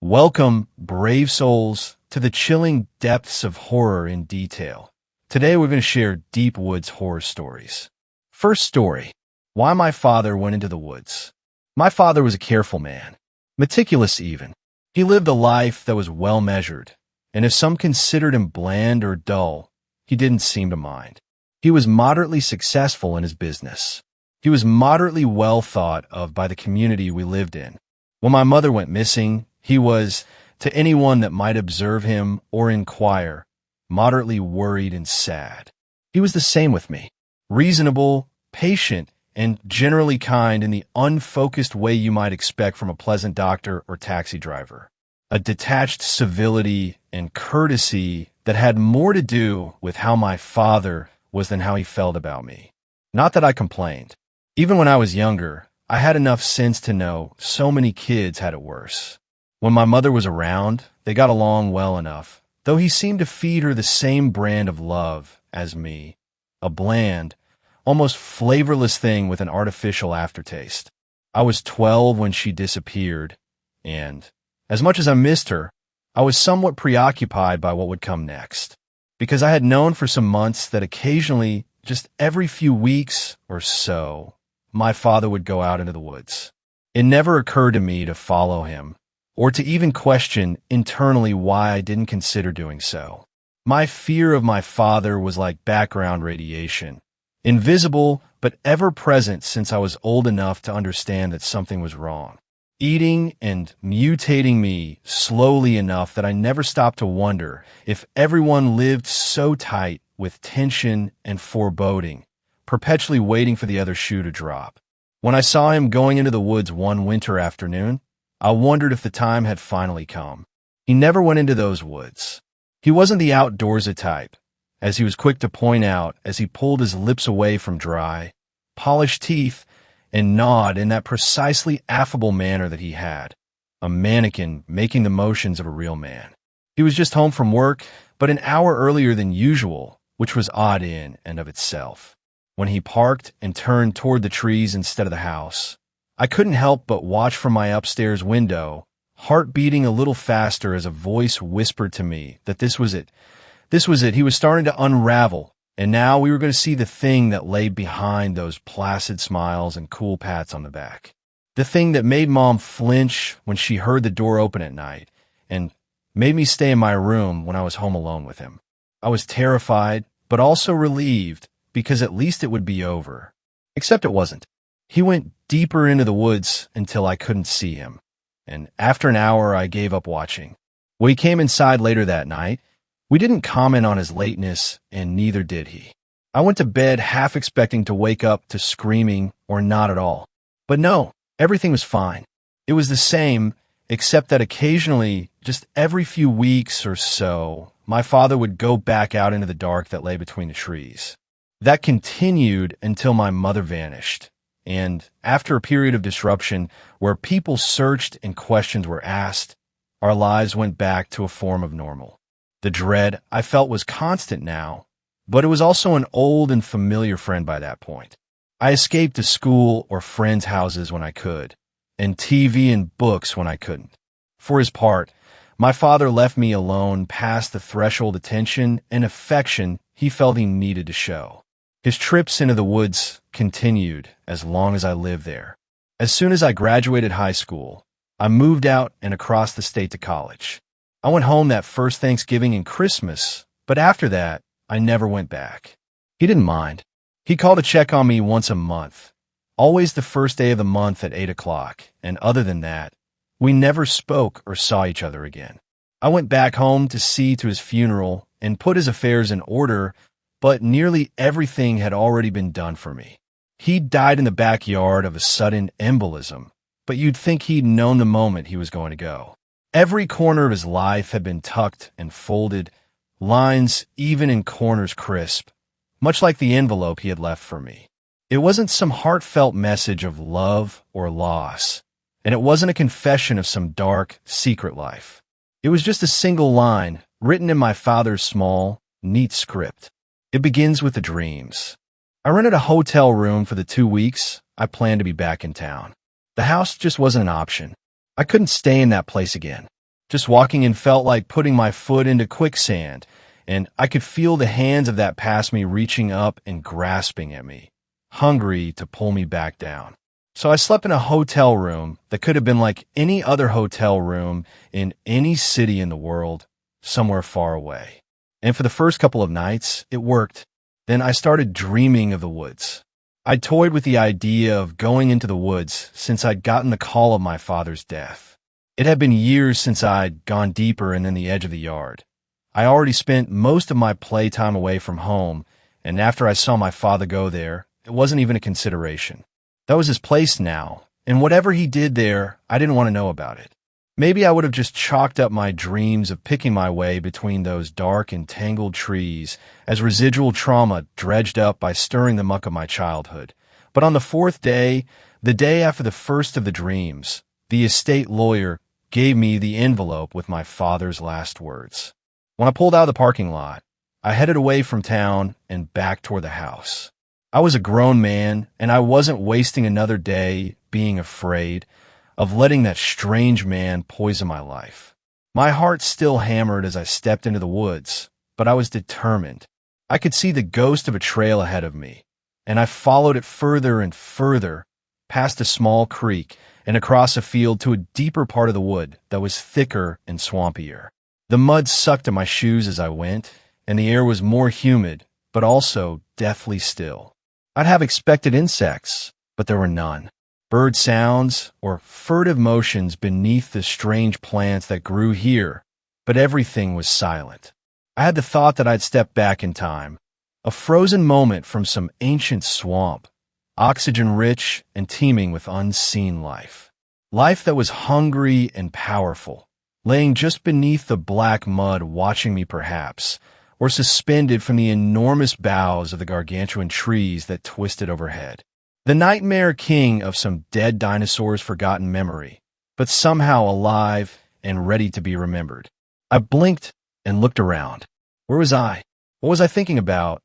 Welcome, brave souls, to the chilling depths of horror in detail. Today we're going to share deep woods horror stories. First story, why my father went into the woods. My father was a careful man, meticulous even. He lived a life that was well measured, and if some considered him bland or dull, he didn't seem to mind. He was moderately successful in his business. He was moderately well thought of by the community we lived in. When my mother went missing, he was, to anyone that might observe him or inquire, moderately worried and sad. He was the same with me, reasonable, patient, and generally kind in the unfocused way you might expect from a pleasant doctor or taxi driver. A detached civility and courtesy that had more to do with how my father was than how he felt about me. Not that I complained. Even when I was younger, I had enough sense to know so many kids had it worse. When my mother was around, they got along well enough, though he seemed to feed her the same brand of love as me, a bland, almost flavorless thing with an artificial aftertaste. I was 12 when she disappeared, and, as much as I missed her, I was somewhat preoccupied by what would come next, because I had known for some months that occasionally, just every few weeks or so, my father would go out into the woods. It never occurred to me to follow him, or to even question internally why I didn't consider doing so. My fear of my father was like background radiation, invisible but ever present since I was old enough to understand that something was wrong, eating and mutating me slowly enough that I never stopped to wonder if everyone lived so tight with tension and foreboding, perpetually waiting for the other shoe to drop. When I saw him going into the woods one winter afternoon, I wondered if the time had finally come. He never went into those woods. He wasn't the outdoorsy type, as he was quick to point out as he pulled his lips away from dry, polished teeth, and gnawed in that precisely affable manner that he had, a mannequin making the motions of a real man. He was just home from work, but an hour earlier than usual, which was odd in and of itself. When he parked and turned toward the trees instead of the house, I couldn't help but watch from my upstairs window, heart beating a little faster as a voice whispered to me that this was it. This was it. He was starting to unravel, and now we were going to see the thing that lay behind those placid smiles and cool pats on the back. The thing that made Mom flinch when she heard the door open at night, and made me stay in my room when I was home alone with him. I was terrified, but also relieved, because at least it would be over. Except it wasn't. He went deeper into the woods until I couldn't see him, and after an hour I gave up watching. When he came inside later that night, we didn't comment on his lateness, and neither did he. I went to bed half expecting to wake up to screaming or not at all. But no, everything was fine. It was the same, except that occasionally, just every few weeks or so, my father would go back out into the dark that lay between the trees. That continued until my mother vanished. And after a period of disruption where people searched and questions were asked, our lives went back to a form of normal. The dread I felt was constant now, but it was also an old and familiar friend by that point. I escaped to school or friends' houses when I could, and TV and books when I couldn't. For his part, my father left me alone past the threshold attention and affection he felt he needed to show. His trips into the woods continued as long as I lived there. As soon as I graduated high school, I moved out and across the state to college. I went home that first Thanksgiving and Christmas, but after that, I never went back. He didn't mind. He called to check on me once a month, always the first day of the month at 8 o'clock, and other than that, we never spoke or saw each other again. I went back home to see to his funeral and put his affairs in order, but nearly everything had already been done for me. He died in the backyard of a sudden embolism, but you'd think he'd known the moment he was going to go. Every corner of his life had been tucked and folded, lines even and corners crisp, much like the envelope he had left for me. It wasn't some heartfelt message of love or loss, and it wasn't a confession of some dark, secret life. It was just a single line written in my father's small, neat script. It begins with the dreams. I rented a hotel room for the 2 weeks I planned to be back in town. The house just wasn't an option. I couldn't stay in that place again. Just walking in felt like putting my foot into quicksand, and I could feel the hands of that past me reaching up and grasping at me, hungry to pull me back down. So I slept in a hotel room that could have been like any other hotel room in any city in the world, somewhere far away. And for the first couple of nights, it worked. Then I started dreaming of the woods. I toyed with the idea of going into the woods since I'd gotten the call of my father's death. It had been years since I'd gone deeper and in the edge of the yard. I already spent most of my playtime away from home, and after I saw my father go there, it wasn't even a consideration. That was his place now, and whatever he did there, I didn't want to know about it. Maybe I would have just chalked up my dreams of picking my way between those dark and tangled trees as residual trauma dredged up by stirring the muck of my childhood. But on the fourth day, the day after the first of the dreams, the estate lawyer gave me the envelope with my father's last words. When I pulled out of the parking lot, I headed away from town and back toward the house. I was a grown man, and I wasn't wasting another day being afraid of letting that strange man poison my life. My heart still hammered as I stepped into the woods, but I was determined. I could see the ghost of a trail ahead of me, and I followed it further and further, past a small creek and across a field to a deeper part of the wood that was thicker and swampier. The mud sucked at my shoes as I went, and the air was more humid, but also deathly still. I'd have expected insects, but there were none. Bird sounds or furtive motions beneath the strange plants that grew here, but everything was silent. I had the thought that I'd stepped back in time, a frozen moment from some ancient swamp, oxygen-rich and teeming with unseen life. Life that was hungry and powerful, laying just beneath the black mud watching me perhaps, or suspended from the enormous boughs of the gargantuan trees that twisted overhead. The nightmare king of some dead dinosaur's forgotten memory, but somehow alive and ready to be remembered. I blinked and looked around. Where was I? What was I thinking about?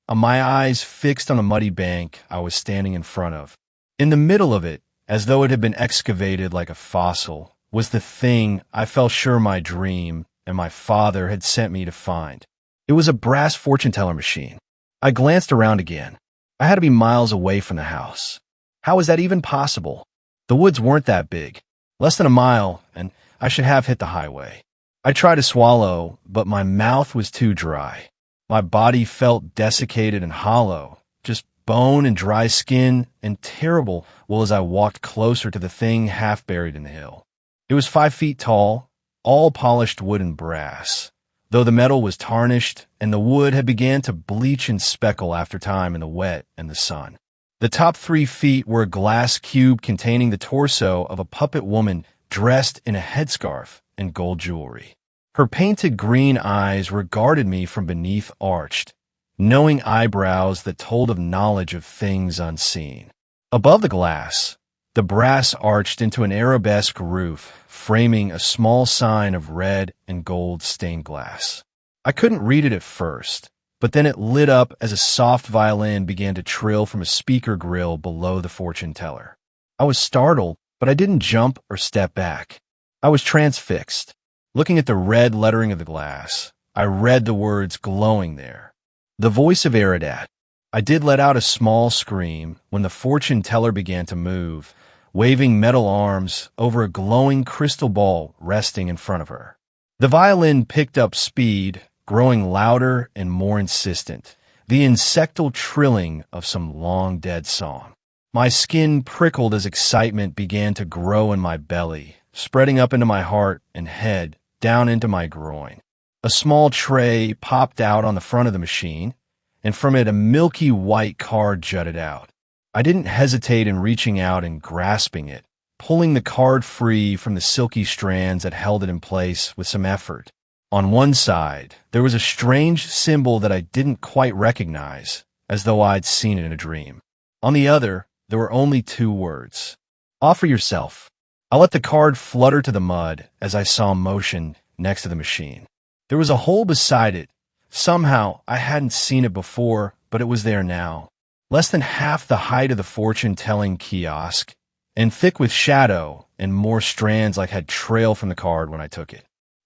My eyes fixed on a muddy bank I was standing in front of. In the middle of it, as though it had been excavated like a fossil, was the thing I felt sure my dream and my father had sent me to find. It was a brass fortune teller machine. I glanced around again. I had to be miles away from the house. How was that even possible? The woods weren't that big. Less than a mile, and I should have hit the highway. I tried to swallow, but my mouth was too dry. My body felt desiccated and hollow, just bone and dry skin, and terrible as I walked closer to the thing half buried in the hill. It was 5 feet tall, all polished wood and brass, though the metal was tarnished and the wood had began to bleach and speckle after time in the wet and the sun. The top 3 feet were a glass cube containing the torso of a puppet woman dressed in a headscarf and gold jewelry. Her painted green eyes regarded me from beneath arched, knowing eyebrows that told of knowledge of things unseen. Above the glass, the brass arched into an arabesque roof, framing a small sign of red and gold stained glass. I couldn't read it at first, but then it lit up as a soft violin began to trill from a speaker grill below the fortune teller. I was startled, but I didn't jump or step back. I was transfixed. Looking at the red lettering of the glass, I read the words glowing there. The voice of Aradat. I did let out a small scream when the fortune teller began to move, waving metal arms over a glowing crystal ball resting in front of her. The violin picked up speed, growing louder and more insistent, the insectal trilling of some long-dead song. My skin prickled as excitement began to grow in my belly, spreading up into my heart and head, down into my groin. A small tray popped out on the front of the machine, and from it a milky white card jutted out. I didn't hesitate in reaching out and grasping it, pulling the card free from the silky strands that held it in place with some effort. On one side, there was a strange symbol that I didn't quite recognize, as though I'd seen it in a dream. On the other, there were only 2 words. Offer yourself. I let the card flutter to the mud as I saw motion next to the machine. There was a hole beside it. Somehow, I hadn't seen it before, but it was there now. Less than half the height of the fortune-telling kiosk, and thick with shadow and more strands like had trailed from the card when I took it.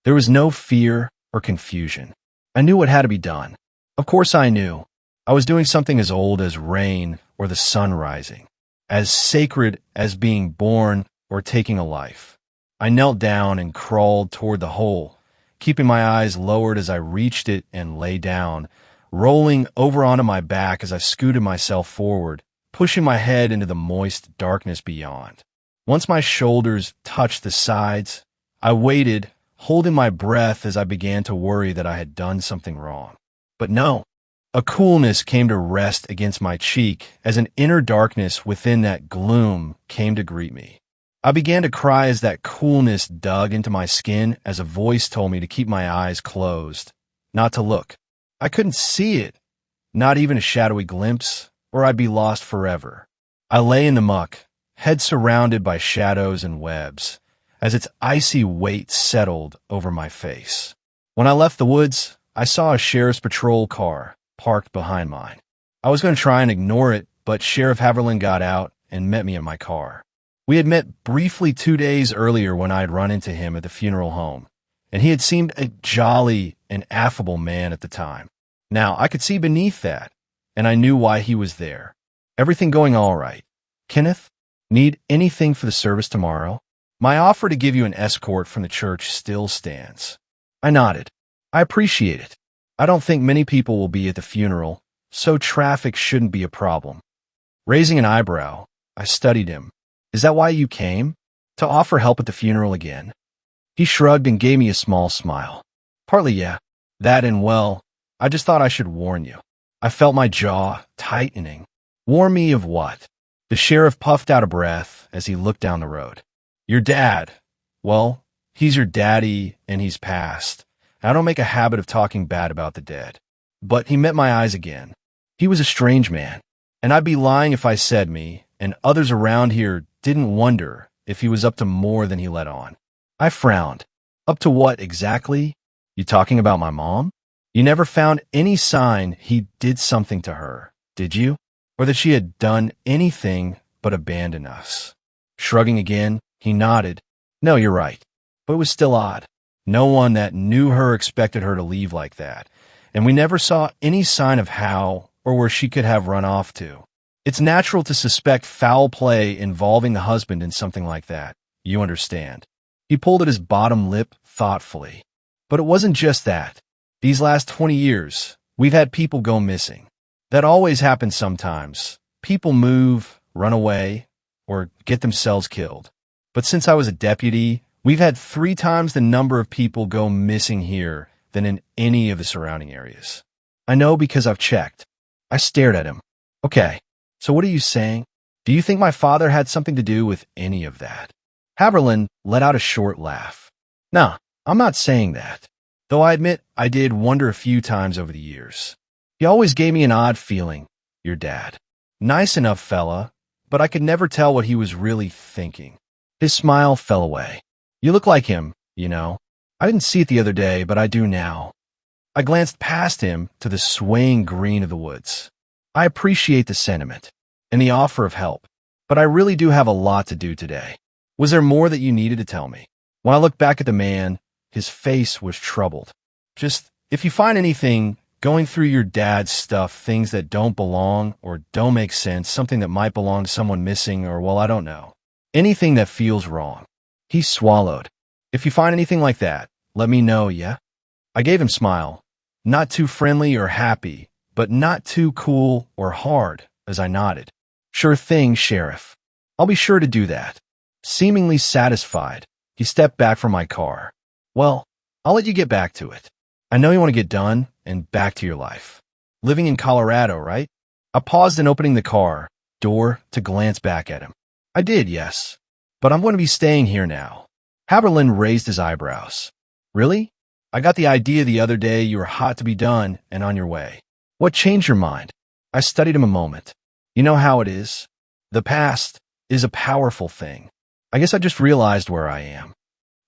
There was no fear or confusion. I knew what had to be done. Of course I knew. I was doing something as old as rain or the sun rising, as sacred as being born or taking a life. I knelt down and crawled toward the hole, keeping my eyes lowered as I reached it and lay down, rolling over onto my back as I scooted myself forward, pushing my head into the moist darkness beyond. Once my shoulders touched the sides, I waited, holding my breath as I began to worry that I had done something wrong. But no, a coolness came to rest against my cheek as an inner darkness within that gloom came to greet me. I began to cry as that coolness dug into my skin as a voice told me to keep my eyes closed, not to look. I couldn't see it, not even a shadowy glimpse, or I'd be lost forever. I lay in the muck, head surrounded by shadows and webs, as its icy weight settled over my face. When I left the woods, I saw a sheriff's patrol car parked behind mine. I was going to try and ignore it, but Sheriff Haverland got out and met me in my car. We had met briefly 2 days earlier when I had run into him at the funeral home, and he had seemed a jolly and affable man at the time. Now, I could see beneath that, and I knew why he was there. Everything going all right. Kenneth, need anything for the service tomorrow? My offer to give you an escort from the church still stands. I nodded. I appreciate it. I don't think many people will be at the funeral, so traffic shouldn't be a problem. Raising an eyebrow, I studied him. Is that why you came? To offer help at the funeral again? He shrugged and gave me a small smile. Partly, yeah. That and, well, I just thought I should warn you. I felt my jaw tightening. Warn me of what? The sheriff puffed out a breath as he looked down the road. Your dad. Well, he's your daddy and he's passed. I don't make a habit of talking bad about the dead. But he met my eyes again. He was a strange man, and I'd be lying if I said me and others around here didn't wonder if he was up to more than he let on. I frowned. Up to what exactly? You talking about my mom? You never found any sign he did something to her, did you? Or that she had done anything but abandon us? Shrugging again, he nodded. No, you're right. But it was still odd. No one that knew her expected her to leave like that, and we never saw any sign of how or where she could have run off to. It's natural to suspect foul play involving the husband in something like that. You understand. He pulled at his bottom lip thoughtfully. But it wasn't just that. These last 20 years, we've had people go missing. That always happens sometimes. People move, run away, or get themselves killed. But since I was a deputy, we've had 3 times the number of people go missing here than in any of the surrounding areas. I know because I've checked. I stared at him. Okay, so what are you saying? Do you think my father had something to do with any of that? Haverland let out a short laugh. Nah, I'm not saying that. Though I admit I did wonder a few times over the years. He always gave me an odd feeling, your dad. Nice enough fella, but I could never tell what he was really thinking. His smile fell away. You look like him, you know. I didn't see it the other day, but I do now. I glanced past him to the swaying green of the woods. I appreciate the sentiment and the offer of help, but I really do have a lot to do today. Was there more that you needed to tell me? When I looked back at the man, his face was troubled. Just, if you find anything going through your dad's stuff, things that don't belong or don't make sense, something that might belong to someone missing or, well, I don't know. Anything that feels wrong. He swallowed. If you find anything like that, let me know, yeah? I gave him a smile. Not too friendly or happy, but not too cool or hard, as I nodded. Sure thing, Sheriff. I'll be sure to do that. Seemingly satisfied, he stepped back from my car. Well, I'll let you get back to it. I know you want to get done and back to your life. Living in Colorado, right? I paused in opening the car door to glance back at him. I did, yes. But I'm going to be staying here now. Haverland raised his eyebrows. Really? I got the idea the other day you were hot to be done and on your way. What changed your mind? I studied him a moment. You know how it is. The past is a powerful thing. I guess I just realized where I am.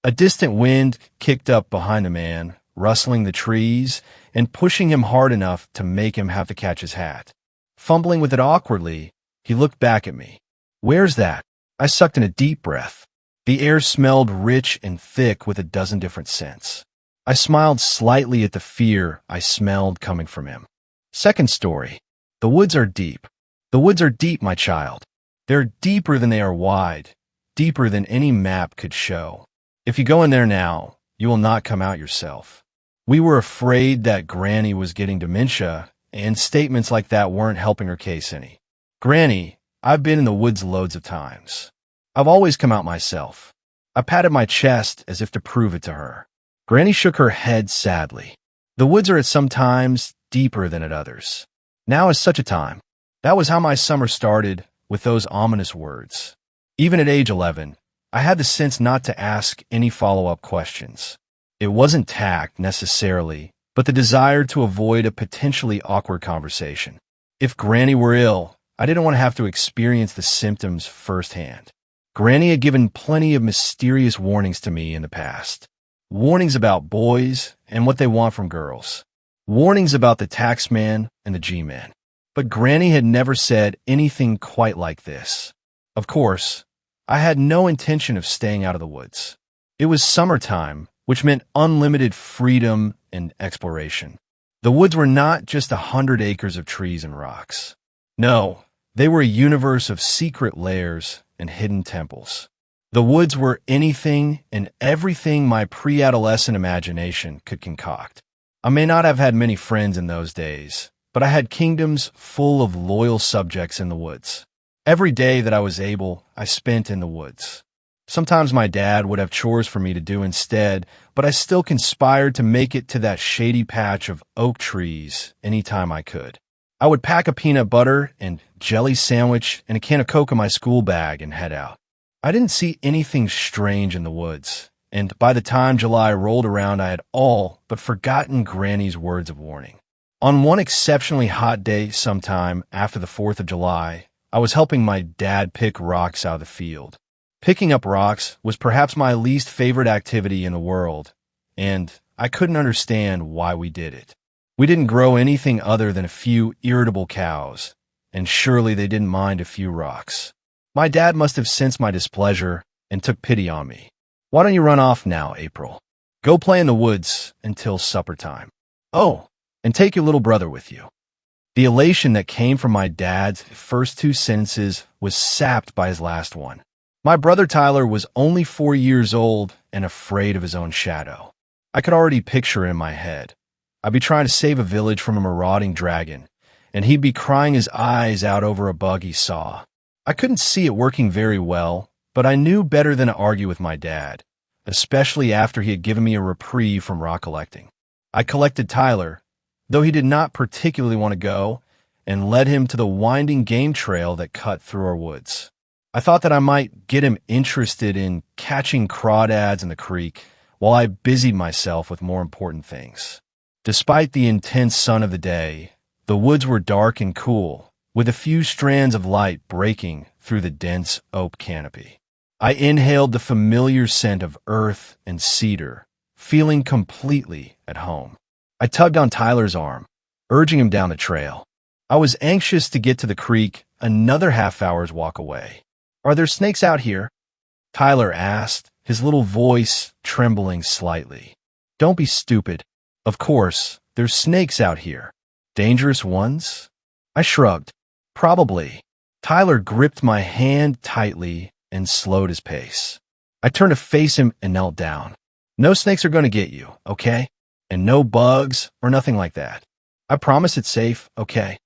A distant wind kicked up behind the man, rustling the trees and pushing him hard enough to make him have to catch his hat. Fumbling with it awkwardly, he looked back at me. Where's that? I sucked in a deep breath. The air smelled rich and thick with a dozen different scents. I smiled slightly at the fear I smelled coming from him. Second story. The woods are deep. The woods are deep, my child. They're deeper than they are wide, deeper than any map could show. If you go in there now, you will not come out yourself. We were afraid that Granny was getting dementia, and statements like that weren't helping her case any. Granny, I've been in the woods loads of times. I've always come out myself. I patted my chest as if to prove it to her. Granny shook her head sadly. The woods are at some times deeper than at others. Now is such a time. That was how my summer started, with those ominous words. Even at age 11, I had the sense not to ask any follow-up questions. It wasn't tact, necessarily, but the desire to avoid a potentially awkward conversation. If Granny were ill, I didn't want to have to experience the symptoms firsthand. Granny had given plenty of mysterious warnings to me in the past. Warnings about boys and what they want from girls. Warnings about the taxman and the G-man. But Granny had never said anything quite like this. Of course, I had no intention of staying out of the woods. It was summertime, which meant unlimited freedom and exploration. The woods were not just 100 acres of trees and rocks. No, they were a universe of secret lairs and hidden temples. The woods were anything and everything my pre-adolescent imagination could concoct. I may not have had many friends in those days, but I had kingdoms full of loyal subjects in the woods. Every day that I was able, I spent in the woods. Sometimes my dad would have chores for me to do instead, but I still conspired to make it to that shady patch of oak trees anytime I could. I would pack a peanut butter and jelly sandwich and a can of Coke in my school bag and head out. I didn't see anything strange in the woods, and by the time July rolled around, I had all but forgotten Granny's words of warning. On one exceptionally hot day sometime after the 4th of July, I was helping my dad pick rocks out of the field. Picking up rocks was perhaps my least favorite activity in the world, and I couldn't understand why we did it. We didn't grow anything other than a few irritable cows, and surely they didn't mind a few rocks. My dad must have sensed my displeasure and took pity on me. Why don't you run off now, April? Go play in the woods until supper time. Oh, and take your little brother with you. The elation that came from my dad's first 2 sentences was sapped by his last one. My brother Tyler was only 4 years old and afraid of his own shadow. I could already picture it in my head. I'd be trying to save a village from a marauding dragon, and he'd be crying his eyes out over a bug he saw. I couldn't see it working very well, but I knew better than to argue with my dad, especially after he had given me a reprieve from rock collecting. I collected Tyler, though he did not particularly want to go, and led him to the winding game trail that cut through our woods. I thought that I might get him interested in catching crawdads in the creek while I busied myself with more important things. Despite the intense sun of the day, the woods were dark and cool, with a few strands of light breaking through the dense oak canopy. I inhaled the familiar scent of earth and cedar, feeling completely at home. I tugged on Tyler's arm, urging him down the trail. I was anxious to get to the creek another half-hour's walk away. Are there snakes out here? Tyler asked, his little voice trembling slightly. Don't be stupid. Of course, there's snakes out here. Dangerous ones? I shrugged. Probably. Tyler gripped my hand tightly and slowed his pace. I turned to face him and knelt down. No snakes are going to get you, okay? And no bugs or nothing like that. I promise it's safe, okay?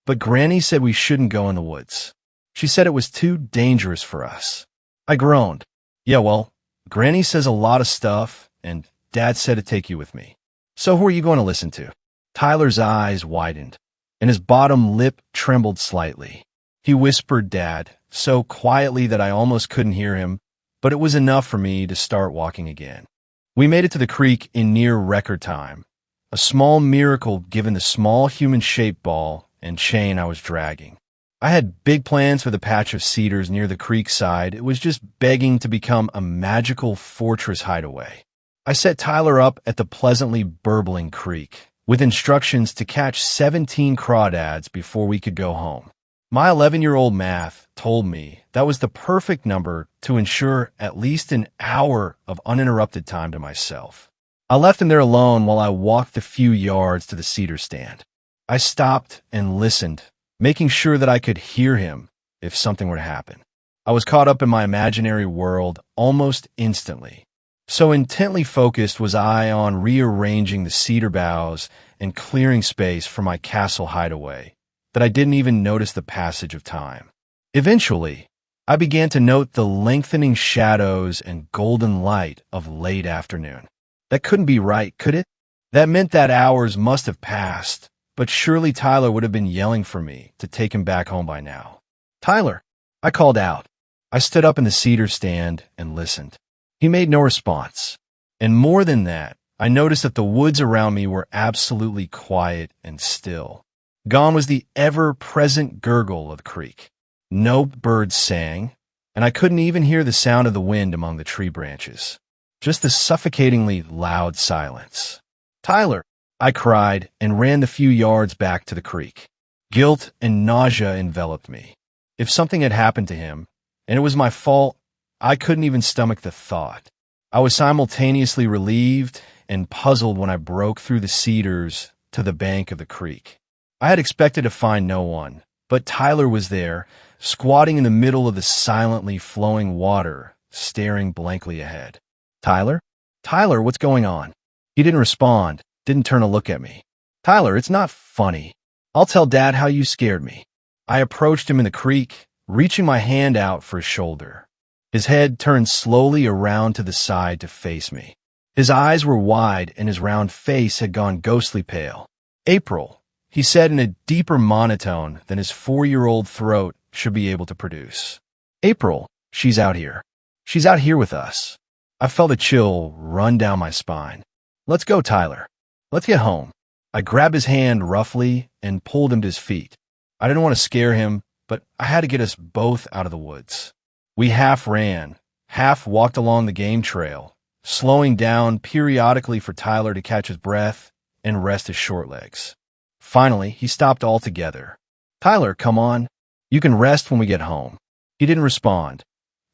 But Granny said we shouldn't go in the woods. She said it was too dangerous for us. I groaned. Yeah, well, Granny says a lot of stuff, and Dad said to take you with me. So who are you going to listen to? Tyler's eyes widened, and his bottom lip trembled slightly. He whispered Dad, so quietly that I almost couldn't hear him, but it was enough for me to start walking again. We made it to the creek in near record time, a small miracle given the small human-shaped ball and chain I was dragging. I had big plans for the patch of cedars near the creek side. It was just begging to become a magical fortress hideaway. I set Tyler up at the pleasantly burbling creek, with instructions to catch 17 crawdads before we could go home. My 11-year-old math told me that was the perfect number to ensure at least an hour of uninterrupted time to myself. I left him there alone while I walked the few yards to the cedar stand. I stopped and listened, making sure that I could hear him if something were to happen. I was caught up in my imaginary world almost instantly. So intently focused was I on rearranging the cedar boughs and clearing space for my castle hideaway that I didn't even notice the passage of time. Eventually, I began to note the lengthening shadows and golden light of late afternoon. That couldn't be right, could it? That meant that hours must have passed, but surely Tyler would have been yelling for me to take him back home by now. "Tyler," I called out. I stood up in the cedar stand and listened. He made no response. And more than that, I noticed that the woods around me were absolutely quiet and still. Gone was the ever-present gurgle of the creek. No birds sang, and I couldn't even hear the sound of the wind among the tree branches. Just the suffocatingly loud silence. "Tyler," I cried and ran the few yards back to the creek. Guilt and nausea enveloped me. If something had happened to him, and it was my fault, I couldn't even stomach the thought. I was simultaneously relieved and puzzled when I broke through the cedars to the bank of the creek. I had expected to find no one, but Tyler was there, squatting in the middle of the silently flowing water, staring blankly ahead. "Tyler? Tyler, what's going on?" He didn't respond, didn't turn to look at me. "Tyler, it's not funny. I'll tell Dad how you scared me." I approached him in the creek, reaching my hand out for his shoulder. His head turned slowly around to the side to face me. His eyes were wide and his round face had gone ghostly pale. "April," he said in a deeper monotone than his 4-year-old throat should be able to produce. "April, she's out here. She's out here with us." I felt a chill run down my spine. "Let's go, Tyler. Let's get home." I grabbed his hand roughly and pulled him to his feet. I didn't want to scare him, but I had to get us both out of the woods. We half ran, half walked along the game trail, slowing down periodically for Tyler to catch his breath and rest his short legs. Finally, he stopped altogether. "Tyler, come on. You can rest when we get home." He didn't respond,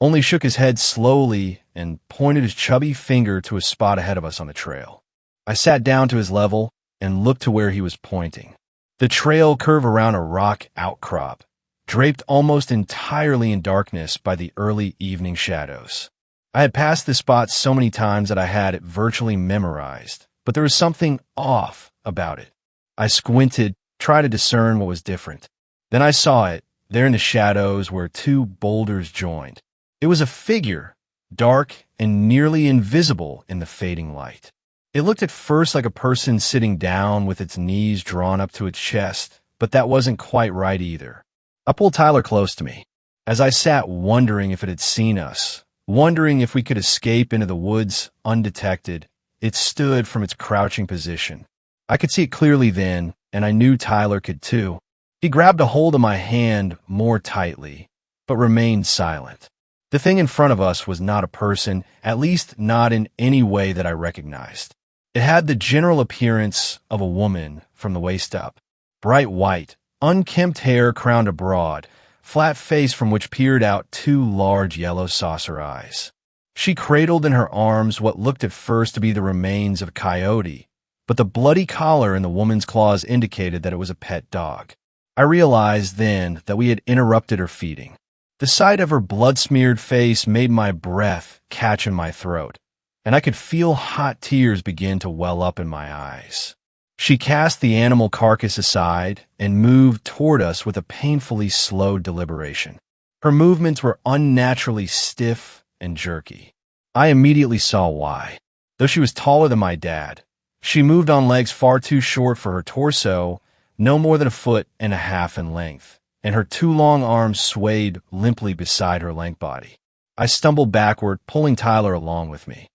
only shook his head slowly and pointed his chubby finger to a spot ahead of us on the trail. I sat down to his level and looked to where he was pointing. The trail curved around a rock outcrop, draped almost entirely in darkness by the early evening shadows. I had passed this spot so many times that I had it virtually memorized, but there was something off about it. I squinted, tried to discern what was different. Then I saw it, there in the shadows where two boulders joined. It was a figure, dark and nearly invisible in the fading light. It looked at first like a person sitting down with its knees drawn up to its chest, but that wasn't quite right either. I pulled Tyler close to me. As I sat wondering if it had seen us, wondering if we could escape into the woods undetected, it stood from its crouching position. I could see it clearly then, and I knew Tyler could too. He grabbed a hold of my hand more tightly, but remained silent. The thing in front of us was not a person, at least not in any way that I recognized. It had the general appearance of a woman from the waist up. Bright white, unkempt hair crowned a broad, flat face from which peered out two large yellow saucer eyes. She cradled in her arms what looked at first to be the remains of a coyote, but the bloody collar in the woman's claws indicated that it was a pet dog. I realized then that we had interrupted her feeding. The sight of her blood-smeared face made my breath catch in my throat, and I could feel hot tears begin to well up in my eyes. She cast the animal carcass aside and moved toward us with a painfully slow deliberation. Her movements were unnaturally stiff and jerky. I immediately saw why. Though she was taller than my dad, she moved on legs far too short for her torso, no more than 1.5 feet in length, and her two long arms swayed limply beside her lank body. I stumbled backward, pulling Tyler along with me.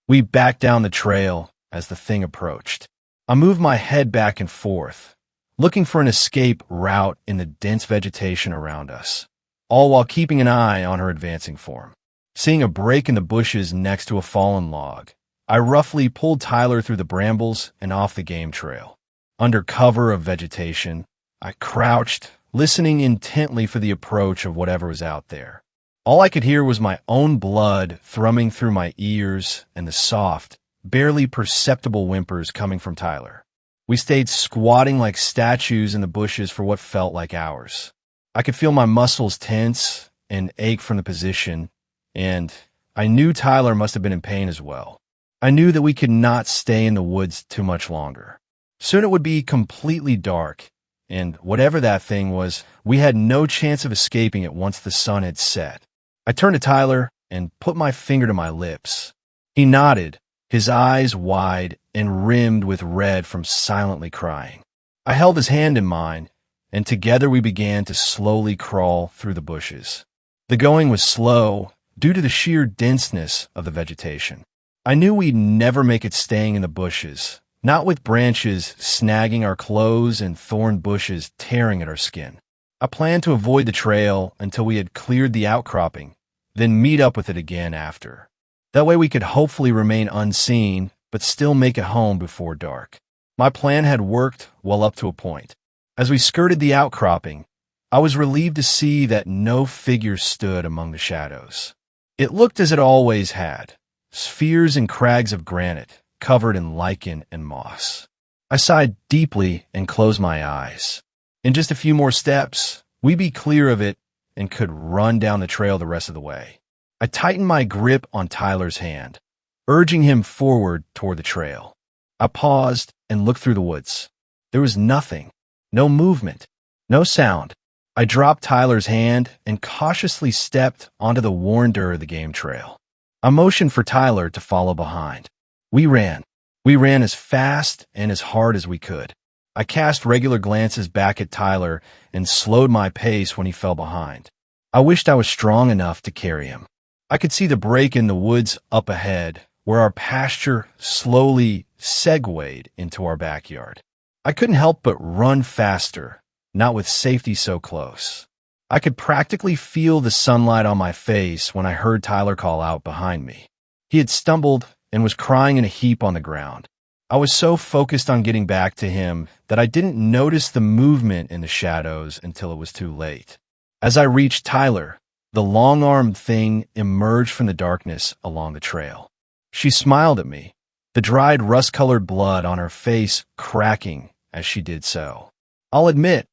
We backed down the trail as the thing approached. I moved my head back and forth, looking for an escape route in the dense vegetation around us, all while keeping an eye on her advancing form. Seeing a break in the bushes next to a fallen log, I roughly pulled Tyler through the brambles and off the game trail. Under cover of vegetation, I crouched, listening intently for the approach of whatever was out there. All I could hear was my own blood thrumming through my ears and the soft, barely perceptible whimpers coming from Tyler. We stayed squatting like statues in the bushes for what felt like hours. I could feel my muscles tense and ache from the position, and I knew Tyler must have been in pain as well. I knew that we could not stay in the woods too much longer. Soon it would be completely dark, and whatever that thing was, we had no chance of escaping it once the sun had set. I turned to Tyler and put my finger to my lips. He nodded, his eyes wide and rimmed with red from silently crying. I held his hand in mine, and together we began to slowly crawl through the bushes. The going was slow due to the sheer denseness of the vegetation. I knew we'd never make it staying in the bushes, not with branches snagging our clothes and thorn bushes tearing at our skin. I planned to avoid the trail until we had cleared the outcropping, then meet up with it again after. That way we could hopefully remain unseen, but still make it home before dark. My plan had worked well up to a point. As we skirted the outcropping, I was relieved to see that no figure stood among the shadows. It looked as it always had, spheres and crags of granite, covered in lichen and moss. I sighed deeply and closed my eyes. In just a few more steps, we'd be clear of it and could run down the trail the rest of the way. I tightened my grip on Tyler's hand, urging him forward toward the trail. I paused and looked through the woods. There was nothing, no movement, no sound. I dropped Tyler's hand and cautiously stepped onto the worn dirt of the game trail. I motioned for Tyler to follow behind. We ran. We ran as fast and as hard as we could. I cast regular glances back at Tyler and slowed my pace when he fell behind. I wished I was strong enough to carry him. I could see the break in the woods up ahead, where our pasture slowly segued into our backyard. I couldn't help but run faster, not with safety so close. I could practically feel the sunlight on my face when I heard Tyler call out behind me. He had stumbled and was crying in a heap on the ground. I was so focused on getting back to him that I didn't notice the movement in the shadows until it was too late. As I reached Tyler, the long-armed thing emerged from the darkness along the trail. She smiled at me, the dried rust-colored blood on her face cracking as she did so. I'll admit,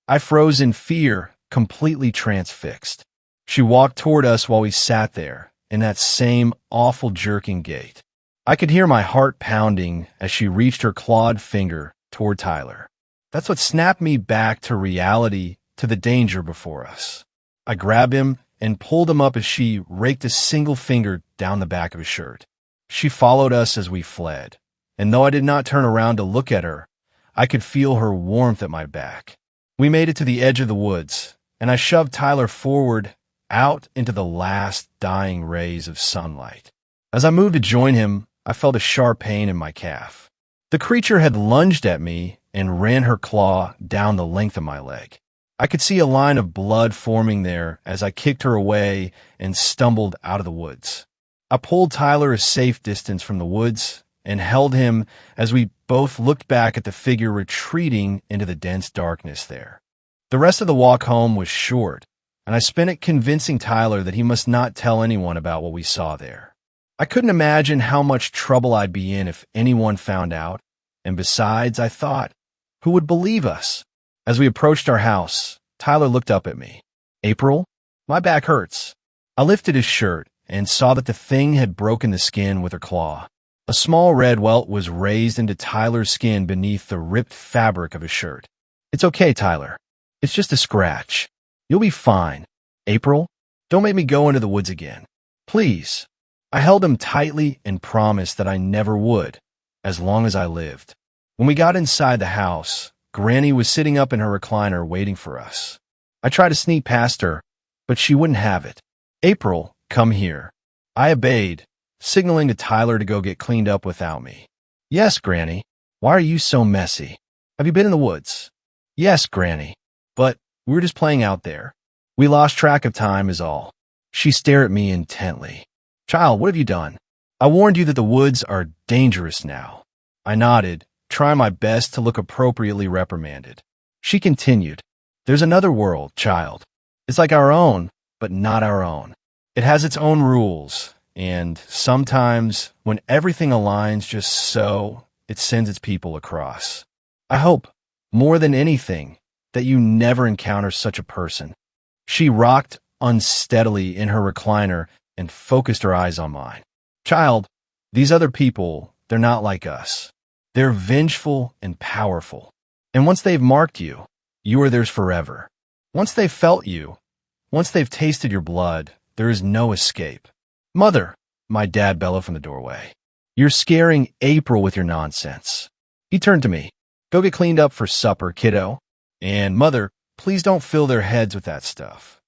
I froze in fear, completely transfixed. She walked toward us while we sat there, in that same awful jerking gait. I could hear my heart pounding as she reached her clawed finger toward Tyler. That's what snapped me back to reality, to the danger before us. I grabbed him and pulled him up as she raked a single finger down the back of his shirt. She followed us as we fled, and though I did not turn around to look at her, I could feel her warmth at my back. We made it to the edge of the woods, and I shoved Tyler forward out into the last dying rays of sunlight. As I moved to join him, I felt a sharp pain in my calf. The creature had lunged at me and ran her claw down the length of my leg. I could see a line of blood forming there as I kicked her away and stumbled out of the woods. I pulled Tyler a safe distance from the woods and held him as we both looked back at the figure retreating into the dense darkness there. The rest of the walk home was short, and I spent it convincing Tyler that he must not tell anyone about what we saw there. I couldn't imagine how much trouble I'd be in if anyone found out, and besides, I thought, who would believe us? As we approached our house, Tyler looked up at me. April, my back hurts. I lifted his shirt and saw that the thing had broken the skin with her claw. A small red welt was raised into Tyler's skin beneath the ripped fabric of his shirt. It's okay, Tyler. It's just a scratch. You'll be fine. April, don't make me go into the woods again. Please. I held him tightly and promised that I never would, as long as I lived. When we got inside the house, Granny was sitting up in her recliner waiting for us. I tried to sneak past her, but she wouldn't have it. April, come here. I obeyed, signaling to Tyler to go get cleaned up without me. Yes, Granny. Why are you so messy? Have you been in the woods? Yes, Granny. But we were just playing out there. We lost track of time is all. She stared at me intently. Child, what have you done? I warned you that the woods are dangerous now. I nodded, trying my best to look appropriately reprimanded. She continued. There's another world, child. It's like our own, but not our own. It has its own rules, and sometimes when everything aligns just so, it sends its people across. I hope, more than anything, that you never encounter such a person. She rocked unsteadily in her recliner and focused her eyes on mine. Child, these other people, they're not like us. They're vengeful and powerful. And once they've marked you, you are theirs forever. Once they've felt you, once they've tasted your blood, there is no escape. Mother, my dad bellowed from the doorway. You're scaring April with your nonsense. He turned to me. Go get cleaned up for supper, kiddo. And Mother, please don't fill their heads with that stuff.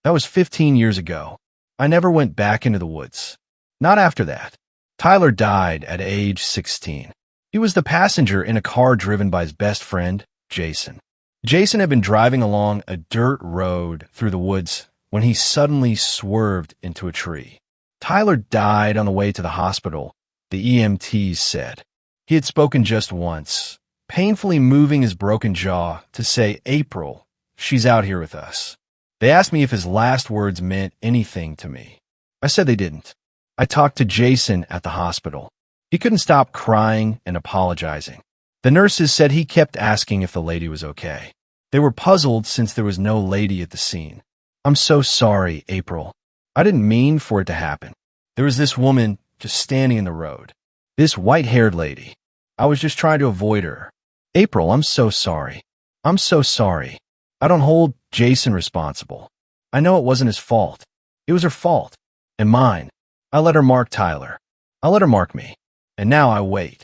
That was 15 years ago. I never went back into the woods. Not after that. Tyler died at age 16. He was the passenger in a car driven by his best friend, Jason. Jason had been driving along a dirt road through the woods when he suddenly swerved into a tree. Tyler died on the way to the hospital, the EMTs said. He had spoken just once, painfully moving his broken jaw to say, April, she's out here with us. They asked me if his last words meant anything to me. I said they didn't. I talked to Jason at the hospital. He couldn't stop crying and apologizing. The nurses said he kept asking if the lady was okay. They were puzzled since there was no lady at the scene. I'm so sorry, April. I didn't mean for it to happen. There was this woman just standing in the road. This white-haired lady. I was just trying to avoid her. April, I'm so sorry. I'm so sorry. I don't hold Jason responsible. I know it wasn't his fault. It was her fault. And mine. I let her mark Tyler. I let her mark me. And now I wait.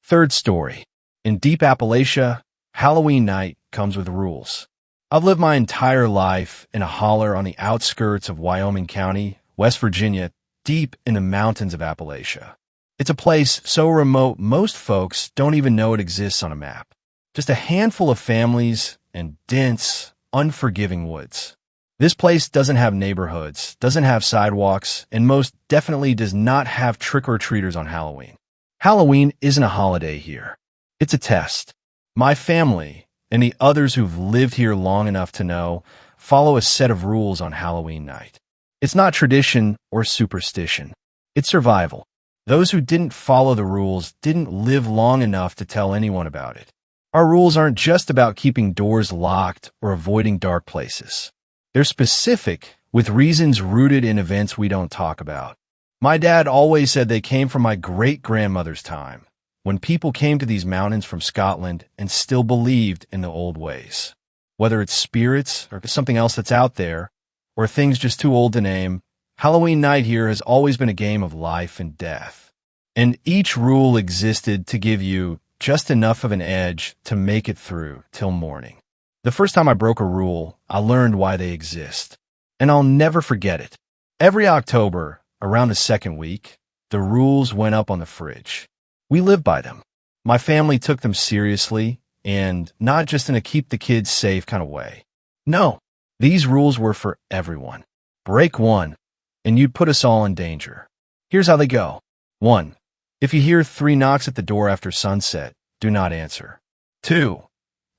Third story. In deep Appalachia, Halloween night comes with rules. I've lived my entire life in a holler on the outskirts of Wyoming County, West Virginia, deep in the mountains of Appalachia. It's a place so remote most folks don't even know it exists on a map. Just a handful of families and dense, unforgiving woods. This place doesn't have neighborhoods, doesn't have sidewalks, and most definitely does not have trick-or-treaters on Halloween. Halloween isn't a holiday here. It's a test. My family, and the others who've lived here long enough to know, follow a set of rules on Halloween night. It's not tradition or superstition. It's survival. Those who didn't follow the rules didn't live long enough to tell anyone about it. Our rules aren't just about keeping doors locked or avoiding dark places. They're specific, with reasons rooted in events we don't talk about. My dad always said they came from my great-grandmother's time, when people came to these mountains from Scotland and still believed in the old ways. Whether it's spirits or something else that's out there, or things just too old to name, Halloween night here has always been a game of life and death. And each rule existed to give you just enough of an edge to make it through till morning. The first time I broke a rule, I learned why they exist. And I'll never forget it. Every October, around the second week, the rules went up on the fridge. We lived by them. My family took them seriously, and not just in a keep the kids safe kind of way. No, these rules were for everyone. Break one, and you'd put us all in danger. Here's how they go. 1. If you hear 3 knocks at the door after sunset, do not answer. 2.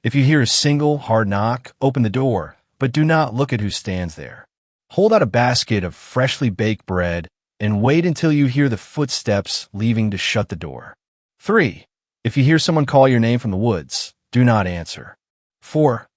If you hear a single hard knock, open the door, but do not look at who stands there. Hold out a basket of freshly baked bread and wait until you hear the footsteps leaving to shut the door. 3. If you hear someone call your name from the woods, do not answer. 4.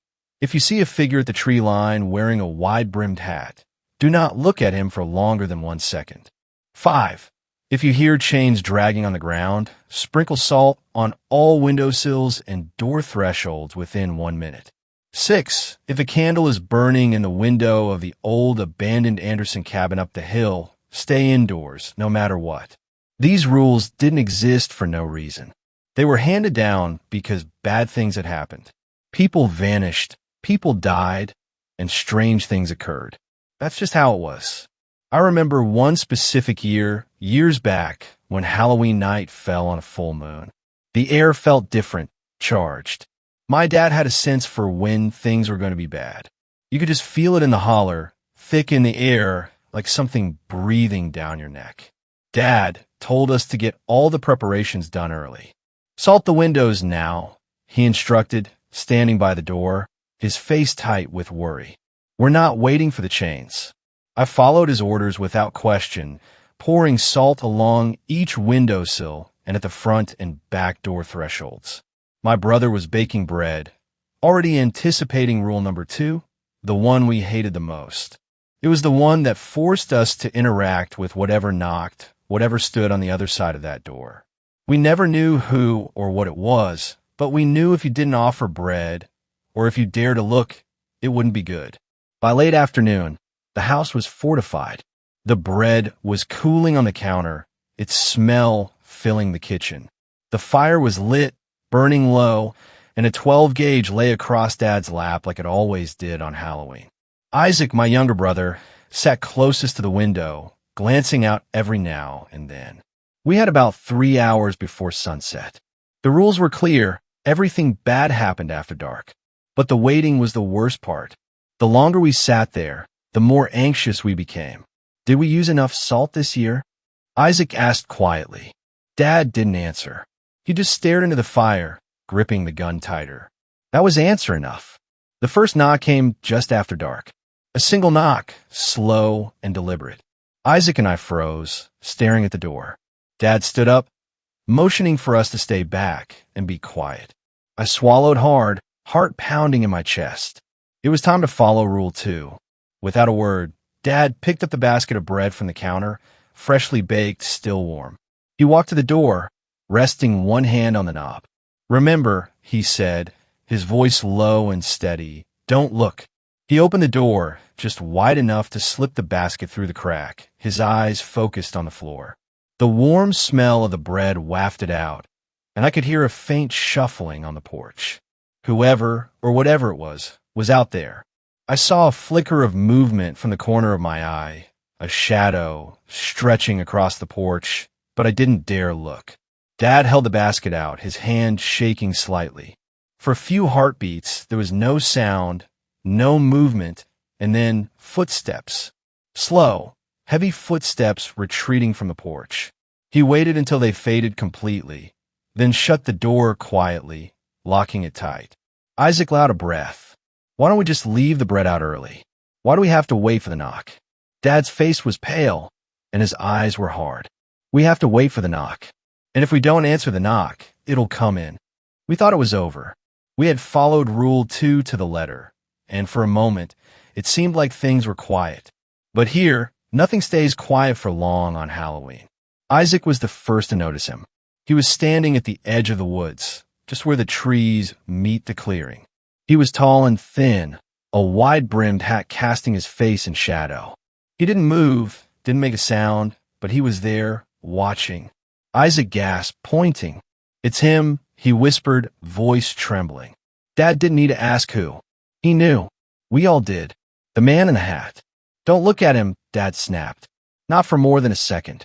If you see a figure at the tree line wearing a wide-brimmed hat, do not look at him for longer than 1 second. 5. If you hear chains dragging on the ground, sprinkle salt on all windowsills and door thresholds within 1 minute. 6. If a candle is burning in the window of the old abandoned Anderson cabin up the hill, stay indoors, no matter what. These rules didn't exist for no reason. They were handed down because bad things had happened. People vanished, people died, and strange things occurred. That's just how it was. I remember one specific year, years back, when Halloween night fell on a full moon. The air felt different, charged. My dad had a sense for when things were going to be bad. You could just feel it in the holler, thick in the air, like something breathing down your neck. Dad told us to get all the preparations done early. Salt the windows now, he instructed, standing by the door, his face tight with worry. We're not waiting for the chains. I followed his orders without question, pouring salt along each windowsill and at the front and back door thresholds. My brother was baking bread, already anticipating rule number 2, the one we hated the most. It was the one that forced us to interact with whatever knocked, whatever stood on the other side of that door. We never knew who or what it was, but we knew if you didn't offer bread, or if you dared to look, it wouldn't be good. By late afternoon, the house was fortified. The bread was cooling on the counter, its smell filling the kitchen. The fire was lit, burning low, and a 12-gauge lay across Dad's lap like it always did on Halloween. Isaac, my younger brother, sat closest to the window, glancing out every now and then. We had about 3 hours before sunset. The rules were clear. Everything bad happened after dark. But the waiting was the worst part. The longer we sat there, the more anxious we became. Did we use enough salt this year? Isaac asked quietly. Dad didn't answer. He just stared into the fire, gripping the gun tighter. That was answer enough. The first knock came just after dark. A single knock, slow and deliberate. Isaac and I froze, staring at the door. Dad stood up, motioning for us to stay back and be quiet. I swallowed hard, heart pounding in my chest. It was time to follow Rule 2. Without a word, Dad picked up the basket of bread from the counter, freshly baked, still warm. He walked to the door, resting one hand on the knob. Remember, he said, his voice low and steady, don't look. He opened the door, just wide enough to slip the basket through the crack, his eyes focused on the floor. The warm smell of the bread wafted out, and I could hear a faint shuffling on the porch. Whoever, or whatever it was out there. I saw a flicker of movement from the corner of my eye, a shadow stretching across the porch, but I didn't dare look. Dad held the basket out, his hand shaking slightly. For a few heartbeats, there was no sound, no movement, and then footsteps. Slow, heavy footsteps retreating from the porch. He waited until they faded completely, then shut the door quietly, locking it tight. Isaac let out a breath. Why don't we just leave the bread out early? Why do we have to wait for the knock? Dad's face was pale, and his eyes were hard. We have to wait for the knock. And if we don't answer the knock, it'll come in. We thought it was over. We had followed Rule 2 to the letter, and for a moment, it seemed like things were quiet. But here, nothing stays quiet for long on Halloween. Isaac was the first to notice him. He was standing at the edge of the woods, just where the trees meet the clearing. He was tall and thin, a wide-brimmed hat casting his face in shadow. He didn't move, didn't make a sound, but he was there, watching. Isaac gasped, pointing. It's him, he whispered, voice trembling. Dad didn't need to ask who. He knew. We all did. The man in the hat. Don't look at him, Dad snapped. Not for more than a second.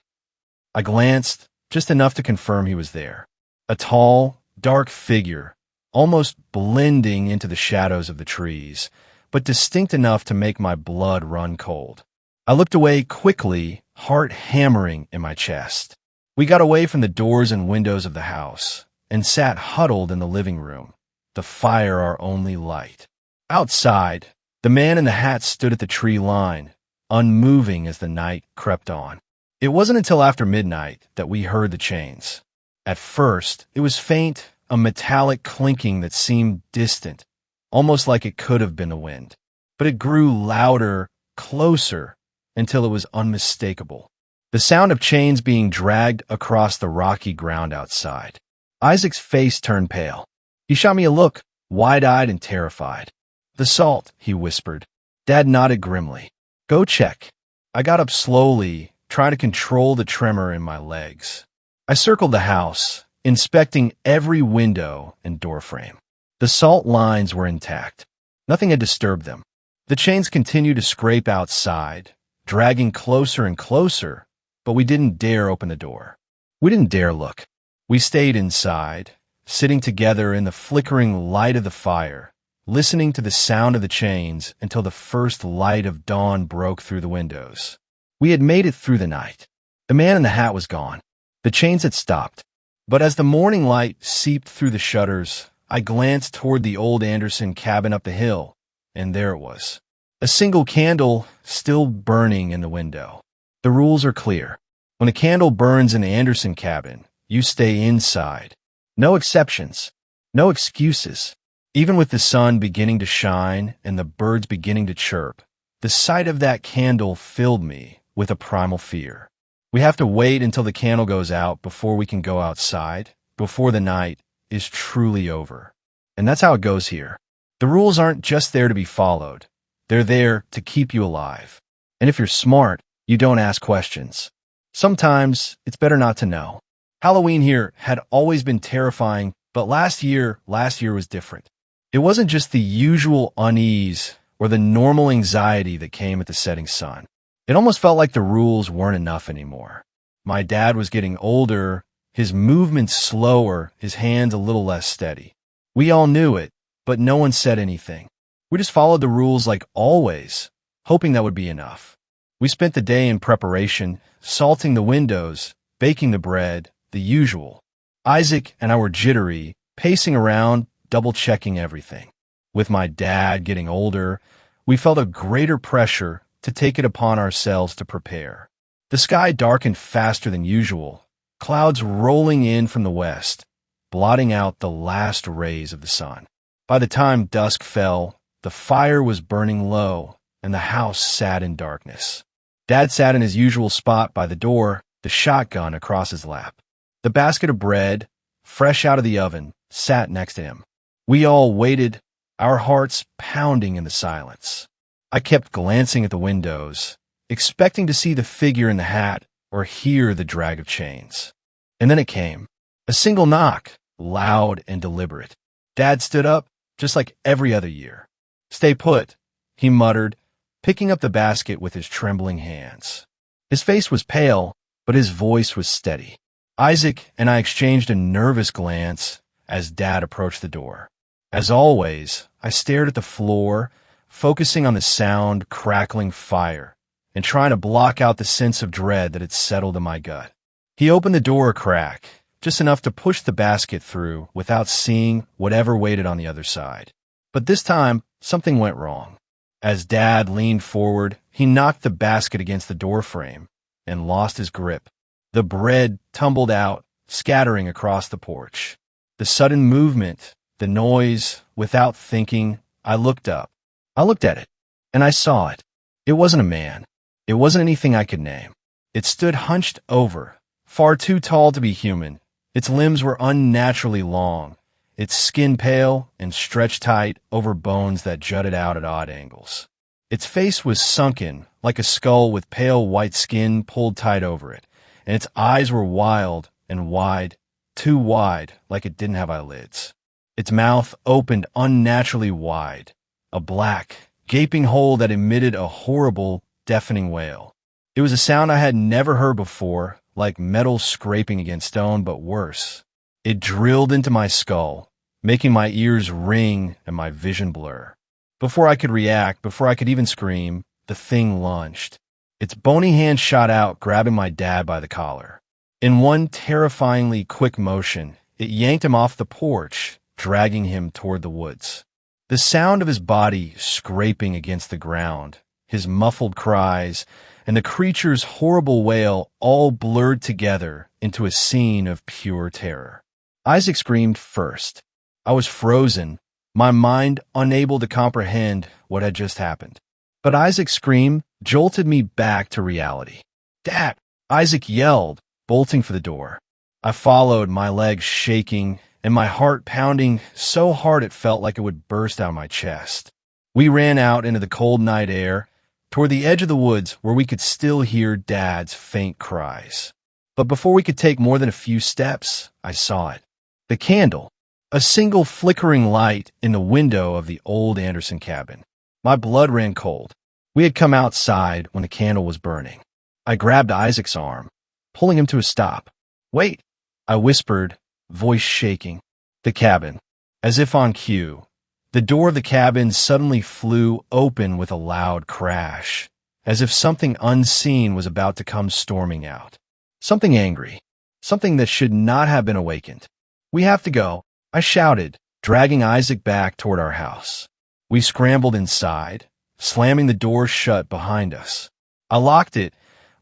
I glanced, just enough to confirm he was there. A tall, dark figure, almost blending into the shadows of the trees, but distinct enough to make my blood run cold. I looked away quickly, heart hammering in my chest. We got away from the doors and windows of the house and sat huddled in the living room, the fire our only light. Outside, the man in the hat stood at the tree line, unmoving as the night crept on. It wasn't until after midnight that we heard the chains. At first, it was faint, a metallic clinking that seemed distant, almost like it could have been the wind. But it grew louder, closer, until it was unmistakable. The sound of chains being dragged across the rocky ground outside. Isaac's face turned pale. He shot me a look, wide-eyed and terrified. The salt, he whispered. Dad nodded grimly. Go check. I got up slowly, trying to control the tremor in my legs. I circled the house, inspecting every window and doorframe. The salt lines were intact. Nothing had disturbed them. The chains continued to scrape outside, dragging closer and closer, but we didn't dare open the door. We didn't dare look. We stayed inside, sitting together in the flickering light of the fire, listening to the sound of the chains until the first light of dawn broke through the windows. We had made it through the night. The man in the hat was gone. The chains had stopped. But as the morning light seeped through the shutters, I glanced toward the old Anderson cabin up the hill, and there it was. A single candle still burning in the window. The rules are clear. When a candle burns in the Anderson cabin, you stay inside. No exceptions. No excuses. Even with the sun beginning to shine and the birds beginning to chirp, the sight of that candle filled me with a primal fear. We have to wait until the candle goes out before we can go outside, before the night is truly over. And that's how it goes here. The rules aren't just there to be followed. They're there to keep you alive. And if you're smart, you don't ask questions. Sometimes it's better not to know. Halloween here had always been terrifying, but last year was different. It wasn't just the usual unease or the normal anxiety that came at the setting sun. It almost felt like the rules weren't enough anymore. My dad was getting older, his movements slower, his hands a little less steady. We all knew it, but no one said anything. We just followed the rules like always, hoping that would be enough. We spent the day in preparation, salting the windows, baking the bread, the usual. Isaac and I were jittery, pacing around, double-checking everything. With my dad getting older, we felt a greater pressure to take it upon ourselves to prepare. The sky darkened faster than usual, clouds rolling in from the west, blotting out the last rays of the sun. By the time dusk fell, the fire was burning low, and the house sat in darkness. Dad sat in his usual spot by the door, the shotgun across his lap. The basket of bread, fresh out of the oven, sat next to him. We all waited, our hearts pounding in the silence. I kept glancing at the windows, expecting to see the figure in the hat or hear the drag of chains. And then it came. A single knock, loud and deliberate. Dad stood up, just like every other year. "Stay put," he muttered, picking up the basket with his trembling hands. His face was pale, but his voice was steady. Isaac and I exchanged a nervous glance as Dad approached the door. As always, I stared at the floor, focusing on the sound, crackling fire, and trying to block out the sense of dread that had settled in my gut. He opened the door a crack, just enough to push the basket through without seeing whatever waited on the other side. But this time, something went wrong. As Dad leaned forward, he knocked the basket against the doorframe and lost his grip. The bread tumbled out, scattering across the porch. The sudden movement, the noise, without thinking, I looked up. I looked at it, and I saw it. It wasn't a man. It wasn't anything I could name. It stood hunched over, far too tall to be human. Its limbs were unnaturally long, its skin pale and stretched tight over bones that jutted out at odd angles. Its face was sunken, like a skull with pale white skin pulled tight over it, and its eyes were wild and wide, too wide, like it didn't have eyelids. Its mouth opened unnaturally wide, a black, gaping hole that emitted a horrible, deafening wail. It was a sound I had never heard before, like metal scraping against stone, but worse. It drilled into my skull, making my ears ring and my vision blur. Before I could react, before I could even scream, the thing lunged. Its bony hand shot out, grabbing my dad by the collar. In one terrifyingly quick motion, it yanked him off the porch, dragging him toward the woods. The sound of his body scraping against the ground, his muffled cries, and the creature's horrible wail all blurred together into a scene of pure terror. Isaac screamed first. I was frozen, my mind unable to comprehend what had just happened. But Isaac's scream jolted me back to reality. "Dad!" Isaac yelled, bolting for the door. I followed, my legs shaking and my heart pounding so hard it felt like it would burst out of my chest. We ran out into the cold night air, toward the edge of the woods where we could still hear Dad's faint cries. But before we could take more than a few steps, I saw it. The candle, a single flickering light in the window of the old Anderson cabin. My blood ran cold. We had come outside when the candle was burning. I grabbed Isaac's arm, pulling him to a stop. "Wait," I whispered, voice shaking. The cabin. As if on cue, the door of the cabin suddenly flew open with a loud crash, as if something unseen was about to come storming out. Something angry, something that should not have been awakened. "We have to go," I shouted, dragging Isaac back toward our house. We scrambled inside, slamming the door shut behind us. I locked it,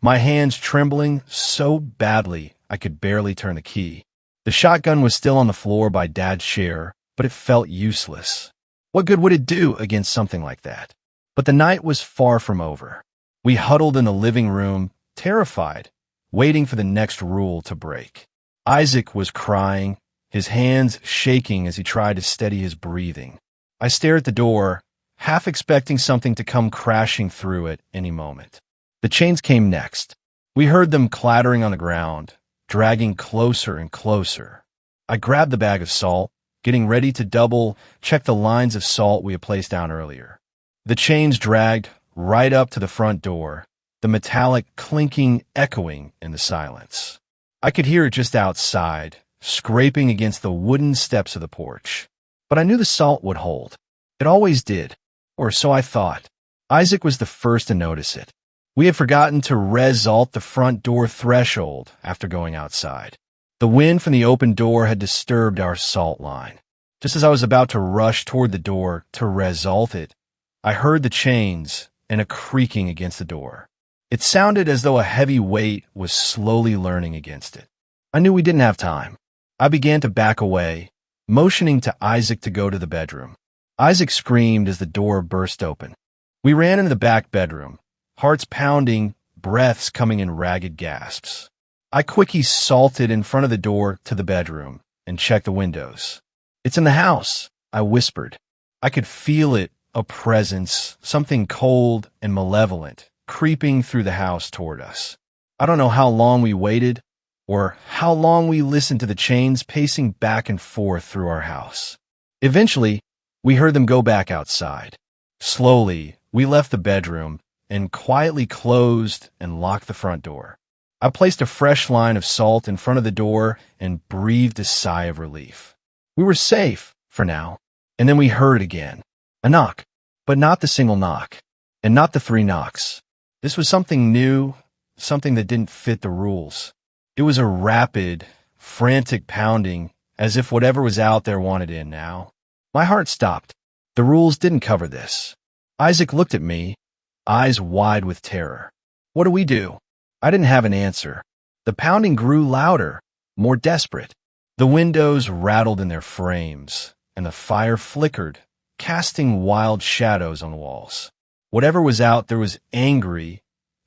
my hands trembling so badly I could barely turn the key. The shotgun was still on the floor by Dad's chair, but it felt useless. What good would it do against something like that? But the night was far from over. We huddled in the living room, terrified, waiting for the next rule to break. Isaac was crying, his hands shaking as he tried to steady his breathing. I stared at the door, half expecting something to come crashing through it any moment. The chains came next. We heard them clattering on the ground, dragging closer and closer. I grabbed the bag of salt, getting ready to double-check the lines of salt we had placed down earlier. The chains dragged right up to the front door, the metallic clinking echoing in the silence. I could hear it just outside, scraping against the wooden steps of the porch. But I knew the salt would hold. It always did, or so I thought. Isaac was the first to notice it. We had forgotten to resalt the front door threshold after going outside. The wind from the open door had disturbed our salt line. Just as I was about to rush toward the door to resalt it, I heard the chains and a creaking against the door. It sounded as though a heavy weight was slowly leaning against it. I knew we didn't have time. I began to back away, motioning to Isaac to go to the bedroom. Isaac screamed as the door burst open. We ran into the back bedroom, hearts pounding, breaths coming in ragged gasps. I quickly salted in front of the door to the bedroom and checked the windows. "It's in the house," I whispered. I could feel it, a presence, something cold and malevolent, creeping through the house toward us. I don't know how long we waited, or how long we listened to the chains pacing back and forth through our house. Eventually, we heard them go back outside. Slowly, we left the bedroom and quietly closed and locked the front door. I placed a fresh line of salt in front of the door and breathed a sigh of relief. We were safe, for now. And then we heard again. A knock, but not the single knock, and not the 3 knocks. This was something new, something that didn't fit the rules. It was a rapid, frantic pounding, as if whatever was out there wanted in now. My heart stopped. The rules didn't cover this. Isaac looked at me, eyes wide with terror. What do we do? I didn't have an answer. The pounding grew louder, more desperate. The windows rattled in their frames, and the fire flickered, casting wild shadows on the walls. Whatever was out there was angry,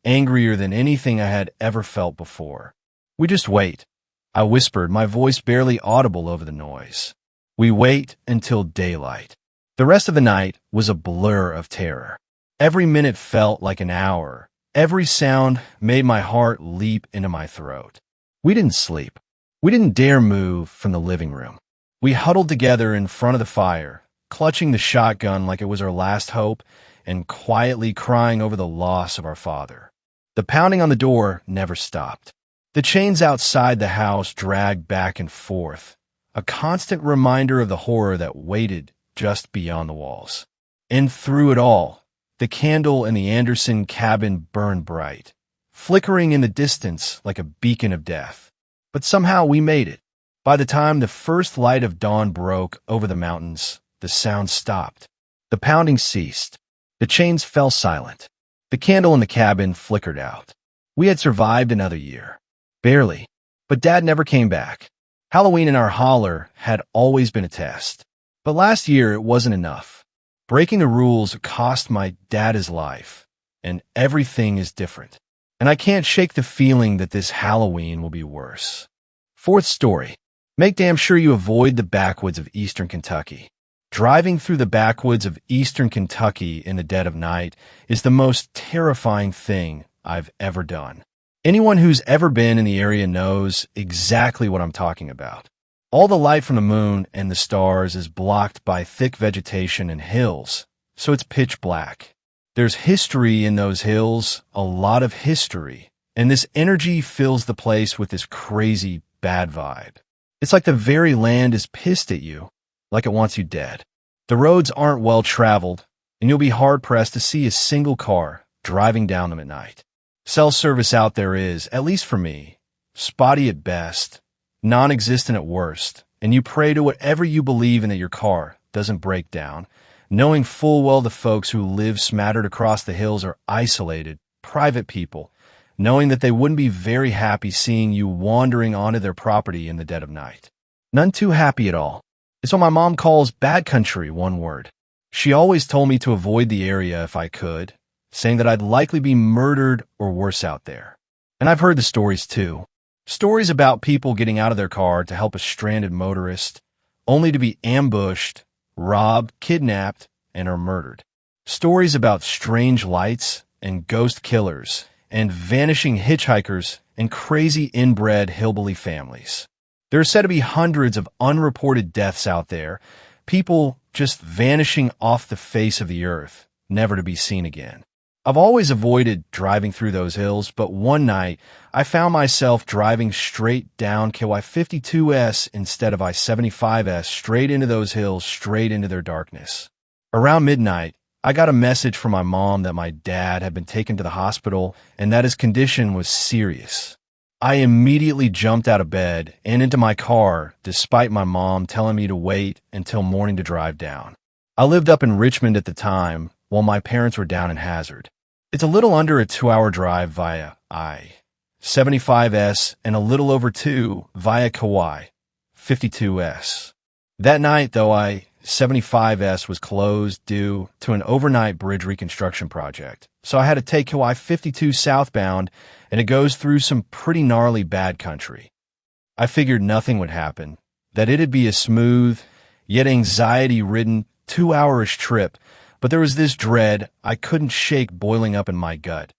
angrier than anything I had ever felt before. "We just wait," I whispered, my voice barely audible over the noise. We wait until daylight. The rest of the night was a blur of terror. Every minute felt like an hour. Every sound made my heart leap into my throat. We didn't sleep. We didn't dare move from the living room. We huddled together in front of the fire, clutching the shotgun like it was our last hope, and quietly crying over the loss of our father. The pounding on the door never stopped. The chains outside the house dragged back and forth, a constant reminder of the horror that waited just beyond the walls. And through it all, the candle in the Anderson cabin burned bright, flickering in the distance like a beacon of death. But somehow we made it. By the time the first light of dawn broke over the mountains, the sound stopped. The pounding ceased. The chains fell silent. The candle in the cabin flickered out. We had survived another year. Barely. But Dad never came back. Halloween in our holler had always been a test. But last year it wasn't enough. Breaking the rules cost my dad his life, and everything is different. And I can't shake the feeling that this Halloween will be worse. Fourth story. Make damn sure you avoid the backwoods of eastern Kentucky. Driving through the backwoods of eastern Kentucky in the dead of night is the most terrifying thing I've ever done. Anyone who's ever been in the area knows exactly what I'm talking about. All the light from the moon and the stars is blocked by thick vegetation and hills, so it's pitch black. There's history in those hills, a lot of history, and this energy fills the place with this crazy, bad vibe. It's like the very land is pissed at you, like it wants you dead. The roads aren't well traveled, and you'll be hard-pressed to see a single car driving down them at night. Cell service out there is, at least for me, spotty at best, non-existent at worst, and you pray to whatever you believe in that your car doesn't break down, knowing full well the folks who live smattered across the hills are isolated, private people, knowing that they wouldn't be very happy seeing you wandering onto their property in the dead of night. None too happy at all. It's what my mom calls bad country, one word. She always told me to avoid the area if I could, saying that I'd likely be murdered or worse out there. And I've heard the stories too. Stories about people getting out of their car to help a stranded motorist, only to be ambushed, robbed, kidnapped, and are murdered. Stories about strange lights and ghost killers and vanishing hitchhikers and crazy inbred hillbilly families. There are said to be hundreds of unreported deaths out there, people just vanishing off the face of the earth, never to be seen again. I've always avoided driving through those hills, but one night I found myself driving straight down KY 52S instead of I-75S, straight into those hills, straight into their darkness. Around midnight, I got a message from my mom that my dad had been taken to the hospital and that his condition was serious. I immediately jumped out of bed and into my car, despite my mom telling me to wait until morning to drive down. I lived up in Richmond at the time, while my parents were down in Hazard. It's a little under a 2-hour drive via I-75S and a little over 2 via Kauai 52S. That night, though, I-75S was closed due to an overnight bridge reconstruction project, so I had to take Kauai 52 southbound, and it goes through some pretty gnarly bad country. I figured nothing would happen, that it'd be a smooth, yet anxiety-ridden 2-hour-ish trip, but there was this dread I couldn't shake boiling up in my gut,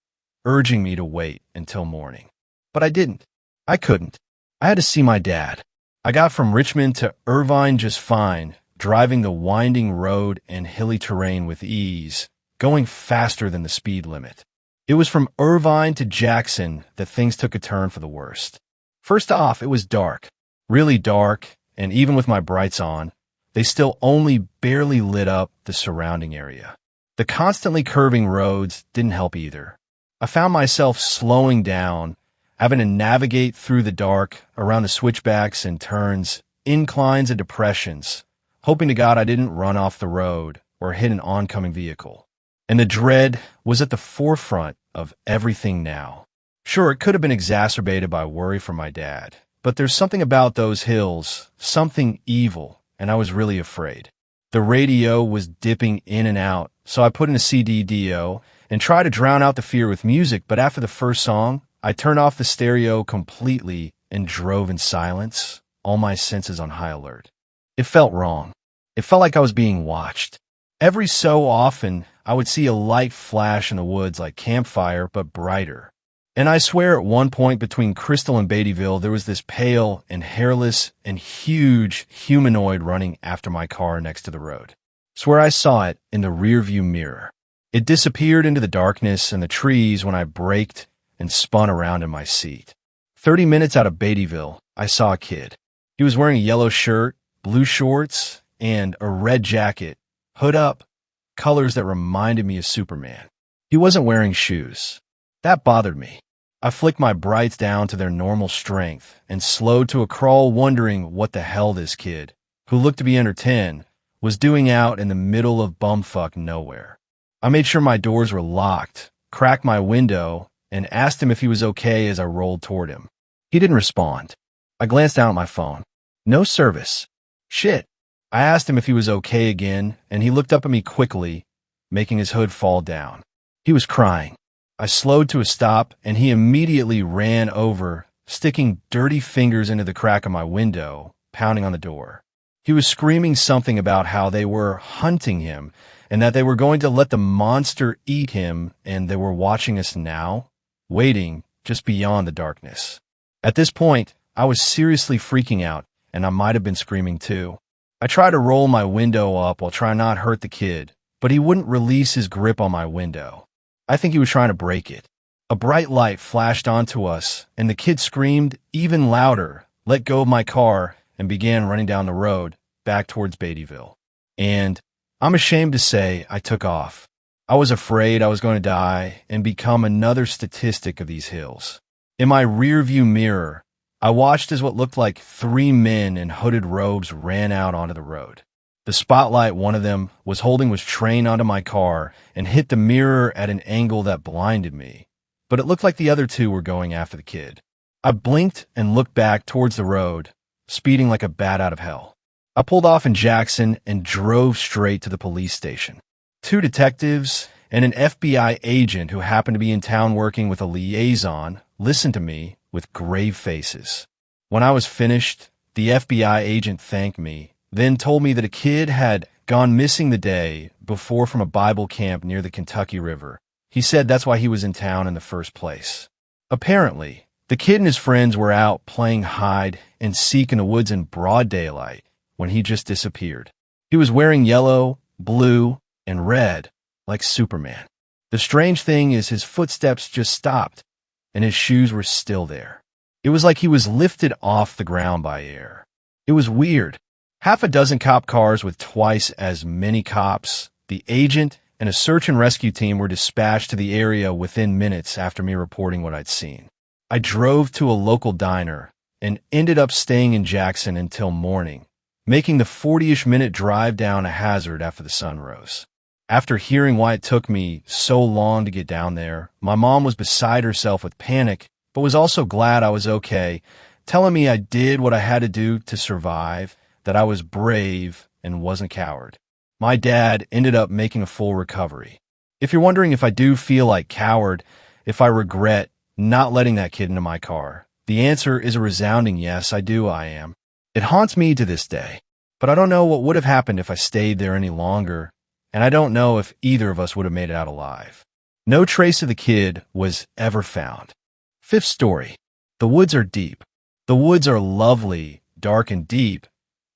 urging me to wait until morning. But I didn't. I couldn't. I had to see my dad. I got from Richmond to Irvine just fine, driving the winding road and hilly terrain with ease, going faster than the speed limit. It was from Irvine to Jackson that things took a turn for the worst. First off, it was dark, really dark, and even with my brights on, they still only barely lit up the surrounding area. The constantly curving roads didn't help either. I found myself slowing down, having to navigate through the dark around the switchbacks and turns, inclines and depressions, hoping to God I didn't run off the road or hit an oncoming vehicle. And the dread was at the forefront of everything now. Sure, it could have been exacerbated by worry for my dad, but there's something about those hills, something evil, and I was really afraid. The radio was dipping in and out, so I put in a CD-DO and tried to drown out the fear with music, but after the first song, I turned off the stereo completely and drove in silence, all my senses on high alert. It felt wrong. It felt like I was being watched. Every so often, I would see a light flash in the woods like campfire, but brighter. And I swear at one point between Crystal and Beattyville, there was this pale and hairless and huge humanoid running after my car next to the road. Swear I saw it in the rearview mirror. It disappeared into the darkness and the trees when I braked and spun around in my seat. 30 minutes out of Beattyville, I saw a kid. He was wearing a yellow shirt, blue shorts, and a red jacket, hood up, colors that reminded me of Superman. He wasn't wearing shoes. That bothered me. I flicked my brights down to their normal strength and slowed to a crawl, wondering what the hell this kid, who looked to be under 10, was doing out in the middle of bumfuck nowhere. I made sure my doors were locked, cracked my window, and asked him if he was okay as I rolled toward him. He didn't respond. I glanced down at my phone. No service. Shit. I asked him if he was okay again, and he looked up at me quickly, making his hood fall down. He was crying. I slowed to a stop, and he immediately ran over, sticking dirty fingers into the crack of my window, pounding on the door. He was screaming something about how they were hunting him, and that they were going to let the monster eat him, and they were watching us now, waiting just beyond the darkness. At this point, I was seriously freaking out, and I might have been screaming too. I tried to roll my window up while trying not to hurt the kid, but he wouldn't release his grip on my window. I think he was trying to break it. A bright light flashed onto us, and the kid screamed even louder, let go of my car, and began running down the road, back towards Beattyville. And I'm ashamed to say I took off. I was afraid I was going to die and become another statistic of these hills. In my rearview mirror, I watched as what looked like 3 men in hooded robes ran out onto the road. The spotlight one of them was holding was trained onto my car and hit the mirror at an angle that blinded me, but it looked like the other two were going after the kid. I blinked and looked back towards the road, speeding like a bat out of hell. I pulled off in Jackson and drove straight to the police station. Two detectives and an FBI agent who happened to be in town working with a liaison listened to me with grave faces. When I was finished, the FBI agent thanked me, then told me that a kid had gone missing the day before from a Bible camp near the Kentucky River. He said that's why he was in town in the first place. Apparently, the kid and his friends were out playing hide and seek in the woods in broad daylight when he just disappeared. He was wearing yellow, blue, and red like Superman. The strange thing is his footsteps just stopped, and his shoes were still there. It was like he was lifted off the ground by air. It was weird. Half a dozen cop cars with twice as many cops, the agent, and a search and rescue team were dispatched to the area within minutes after me reporting what I'd seen. I drove to a local diner and ended up staying in Jackson until morning, making the 40-ish minute drive down a hazard after the sun rose. After hearing why it took me so long to get down there, my mom was beside herself with panic, but was also glad I was okay, telling me I did what I had to do to survive, that I was brave and wasn't a coward. My dad ended up making a full recovery. If you're wondering if I do feel like coward, if I regret not letting that kid into my car, the answer is a resounding yes, I am. It haunts me to this day, but I don't know what would have happened if I stayed there any longer, and I don't know if either of us would have made it out alive. No trace of the kid was ever found. Fifth story. The woods are deep. The woods are lovely, dark and deep,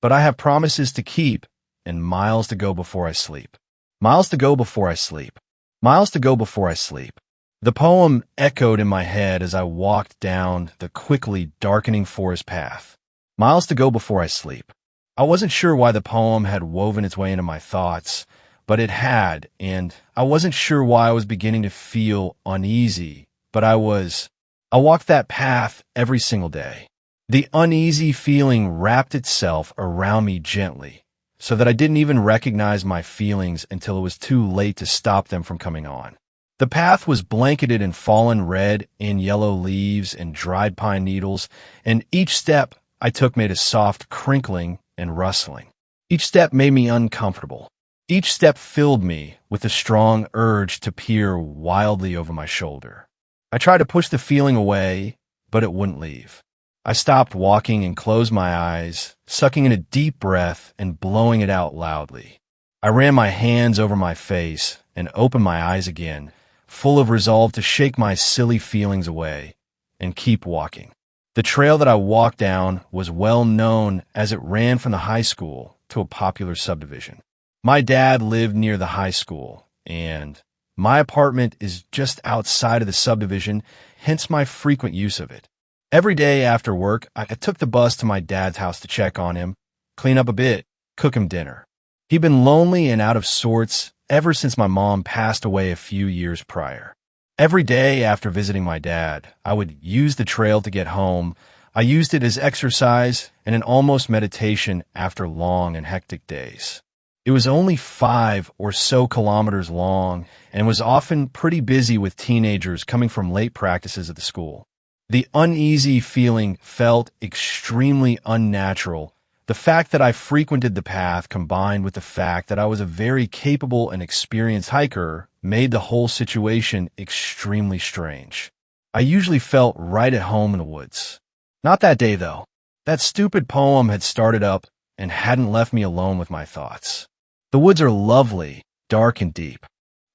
but I have promises to keep and miles to go before I sleep. Miles to go before I sleep. Miles to go before I sleep. The poem echoed in my head as I walked down the quickly darkening forest path. Miles to go before I sleep. I wasn't sure why the poem had woven its way into my thoughts, but it had, and I wasn't sure why I was beginning to feel uneasy, but I walked that path every single day. The uneasy feeling wrapped itself around me gently, so that I didn't even recognize my feelings until it was too late to stop them from coming on. The path was blanketed in fallen red and yellow leaves and dried pine needles, and each step I took made a soft crinkling and rustling. Each step made me uncomfortable. Each step filled me with a strong urge to peer wildly over my shoulder. I tried to push the feeling away, but it wouldn't leave. I stopped walking and closed my eyes, sucking in a deep breath and blowing it out loudly. I ran my hands over my face and opened my eyes again, full of resolve to shake my silly feelings away and keep walking. The trail that I walked down was well known as it ran from the high school to a popular subdivision. My dad lived near the high school, and my apartment is just outside of the subdivision, hence my frequent use of it. Every day after work, I took the bus to my dad's house to check on him, clean up a bit, cook him dinner. He'd been lonely and out of sorts ever since my mom passed away a few years prior. Every day after visiting my dad, I would use the trail to get home. I used it as exercise and an almost meditation after long and hectic days. It was only 5 or so kilometers long and was often pretty busy with teenagers coming from late practices at the school. The uneasy feeling felt extremely unnatural. The fact that I frequented the path combined with the fact that I was a very capable and experienced hiker made the whole situation extremely strange. I usually felt right at home in the woods. Not that day, though. That stupid poem had started up and hadn't left me alone with my thoughts. The woods are lovely, dark and deep.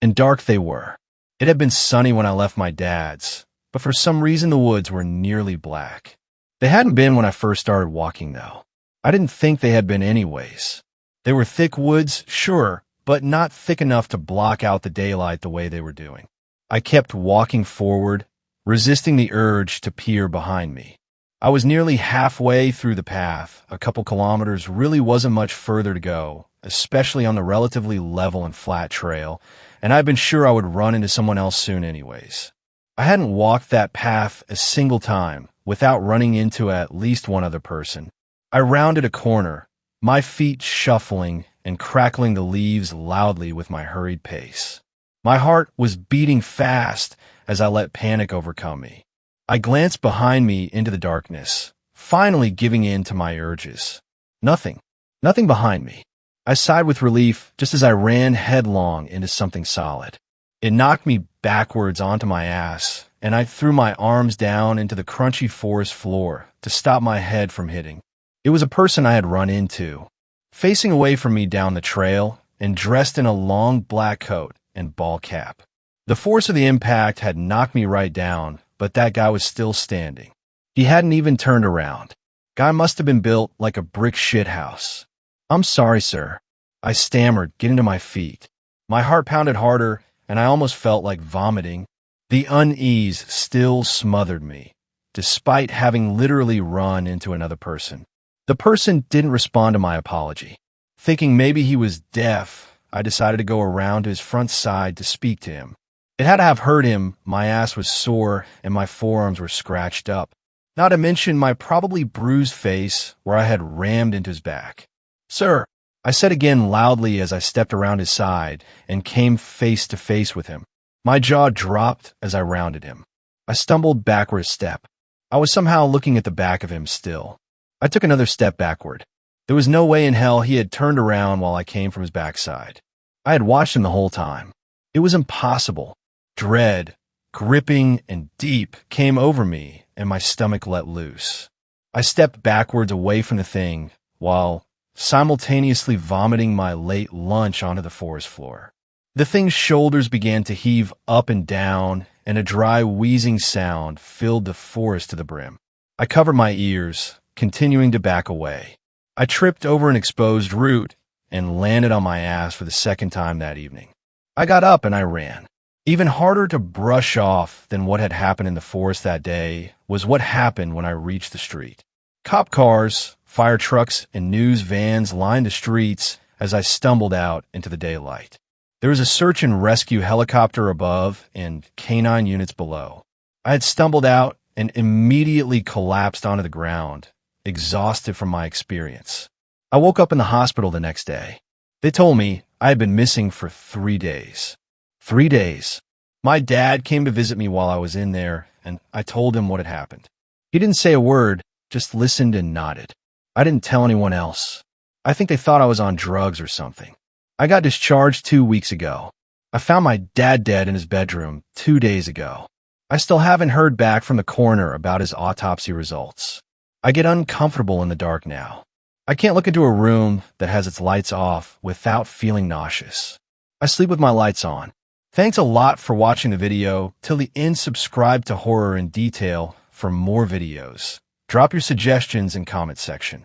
And dark they were. It had been sunny when I left my dad's, but for some reason the woods were nearly black. They hadn't been when I first started walking, though. I didn't think they had been anyways. They were thick woods, sure, but not thick enough to block out the daylight the way they were doing. I kept walking forward, resisting the urge to peer behind me. I was nearly halfway through the path. A couple kilometers really wasn't much further to go, especially on the relatively level and flat trail, and I'd been sure I would run into someone else soon anyways. I hadn't walked that path a single time without running into at least one other person. I rounded a corner, my feet shuffling and crackling the leaves loudly with my hurried pace. My heart was beating fast as I let panic overcome me. I glanced behind me into the darkness, finally giving in to my urges. Nothing. Nothing behind me. I sighed with relief just as I ran headlong into something solid. It knocked me backwards onto my ass, and I threw my arms down into the crunchy forest floor to stop my head from hitting. It was a person I had run into, facing away from me down the trail and dressed in a long black coat and ball cap. The force of the impact had knocked me right down, but that guy was still standing. He hadn't even turned around. Guy must have been built like a brick shithouse. "I'm sorry, sir," I stammered, getting to my feet. My heart pounded harder, and I almost felt like vomiting. The unease still smothered me, despite having literally run into another person. The person didn't respond to my apology. Thinking maybe he was deaf, I decided to go around to his front side to speak to him. It had to have hurt him. My ass was sore and my forearms were scratched up, not to mention my probably bruised face where I had rammed into his back. "Sir," I said again loudly as I stepped around his side and came face to face with him. My jaw dropped as I rounded him. I stumbled backward a step. I was somehow looking at the back of him still. I took another step backward. There was no way in hell he had turned around while I came from his backside. I had watched him the whole time. It was impossible. Dread, gripping and deep, came over me, and my stomach let loose. I stepped backwards away from the thing, while simultaneously vomiting my late lunch onto the forest floor. The thing's shoulders began to heave up and down, and a dry, wheezing sound filled the forest to the brim. I covered my ears, continuing to back away. I tripped over an exposed root and landed on my ass for the second time that evening. I got up and I ran. Even harder to brush off than what had happened in the forest that day was what happened when I reached the street. Cop cars, fire trucks, and news vans lined the streets as I stumbled out into the daylight. There was a search and rescue helicopter above and canine units below. I had stumbled out and immediately collapsed onto the ground, exhausted from my experience. I woke up in the hospital the next day. They told me I had been missing for 3 days. 3 days. My dad came to visit me while I was in there, and I told him what had happened. He didn't say a word, just listened and nodded. I didn't tell anyone else. I think they thought I was on drugs or something. I got discharged 2 weeks ago. I found my dad dead in his bedroom 2 days ago. I still haven't heard back from the coroner about his autopsy results. I get uncomfortable in the dark now. I can't look into a room that has its lights off without feeling nauseous. I sleep with my lights on. Thanks a lot for watching the video till the end. Subscribe to Horror in Detail for more videos. Drop your suggestions in comment section.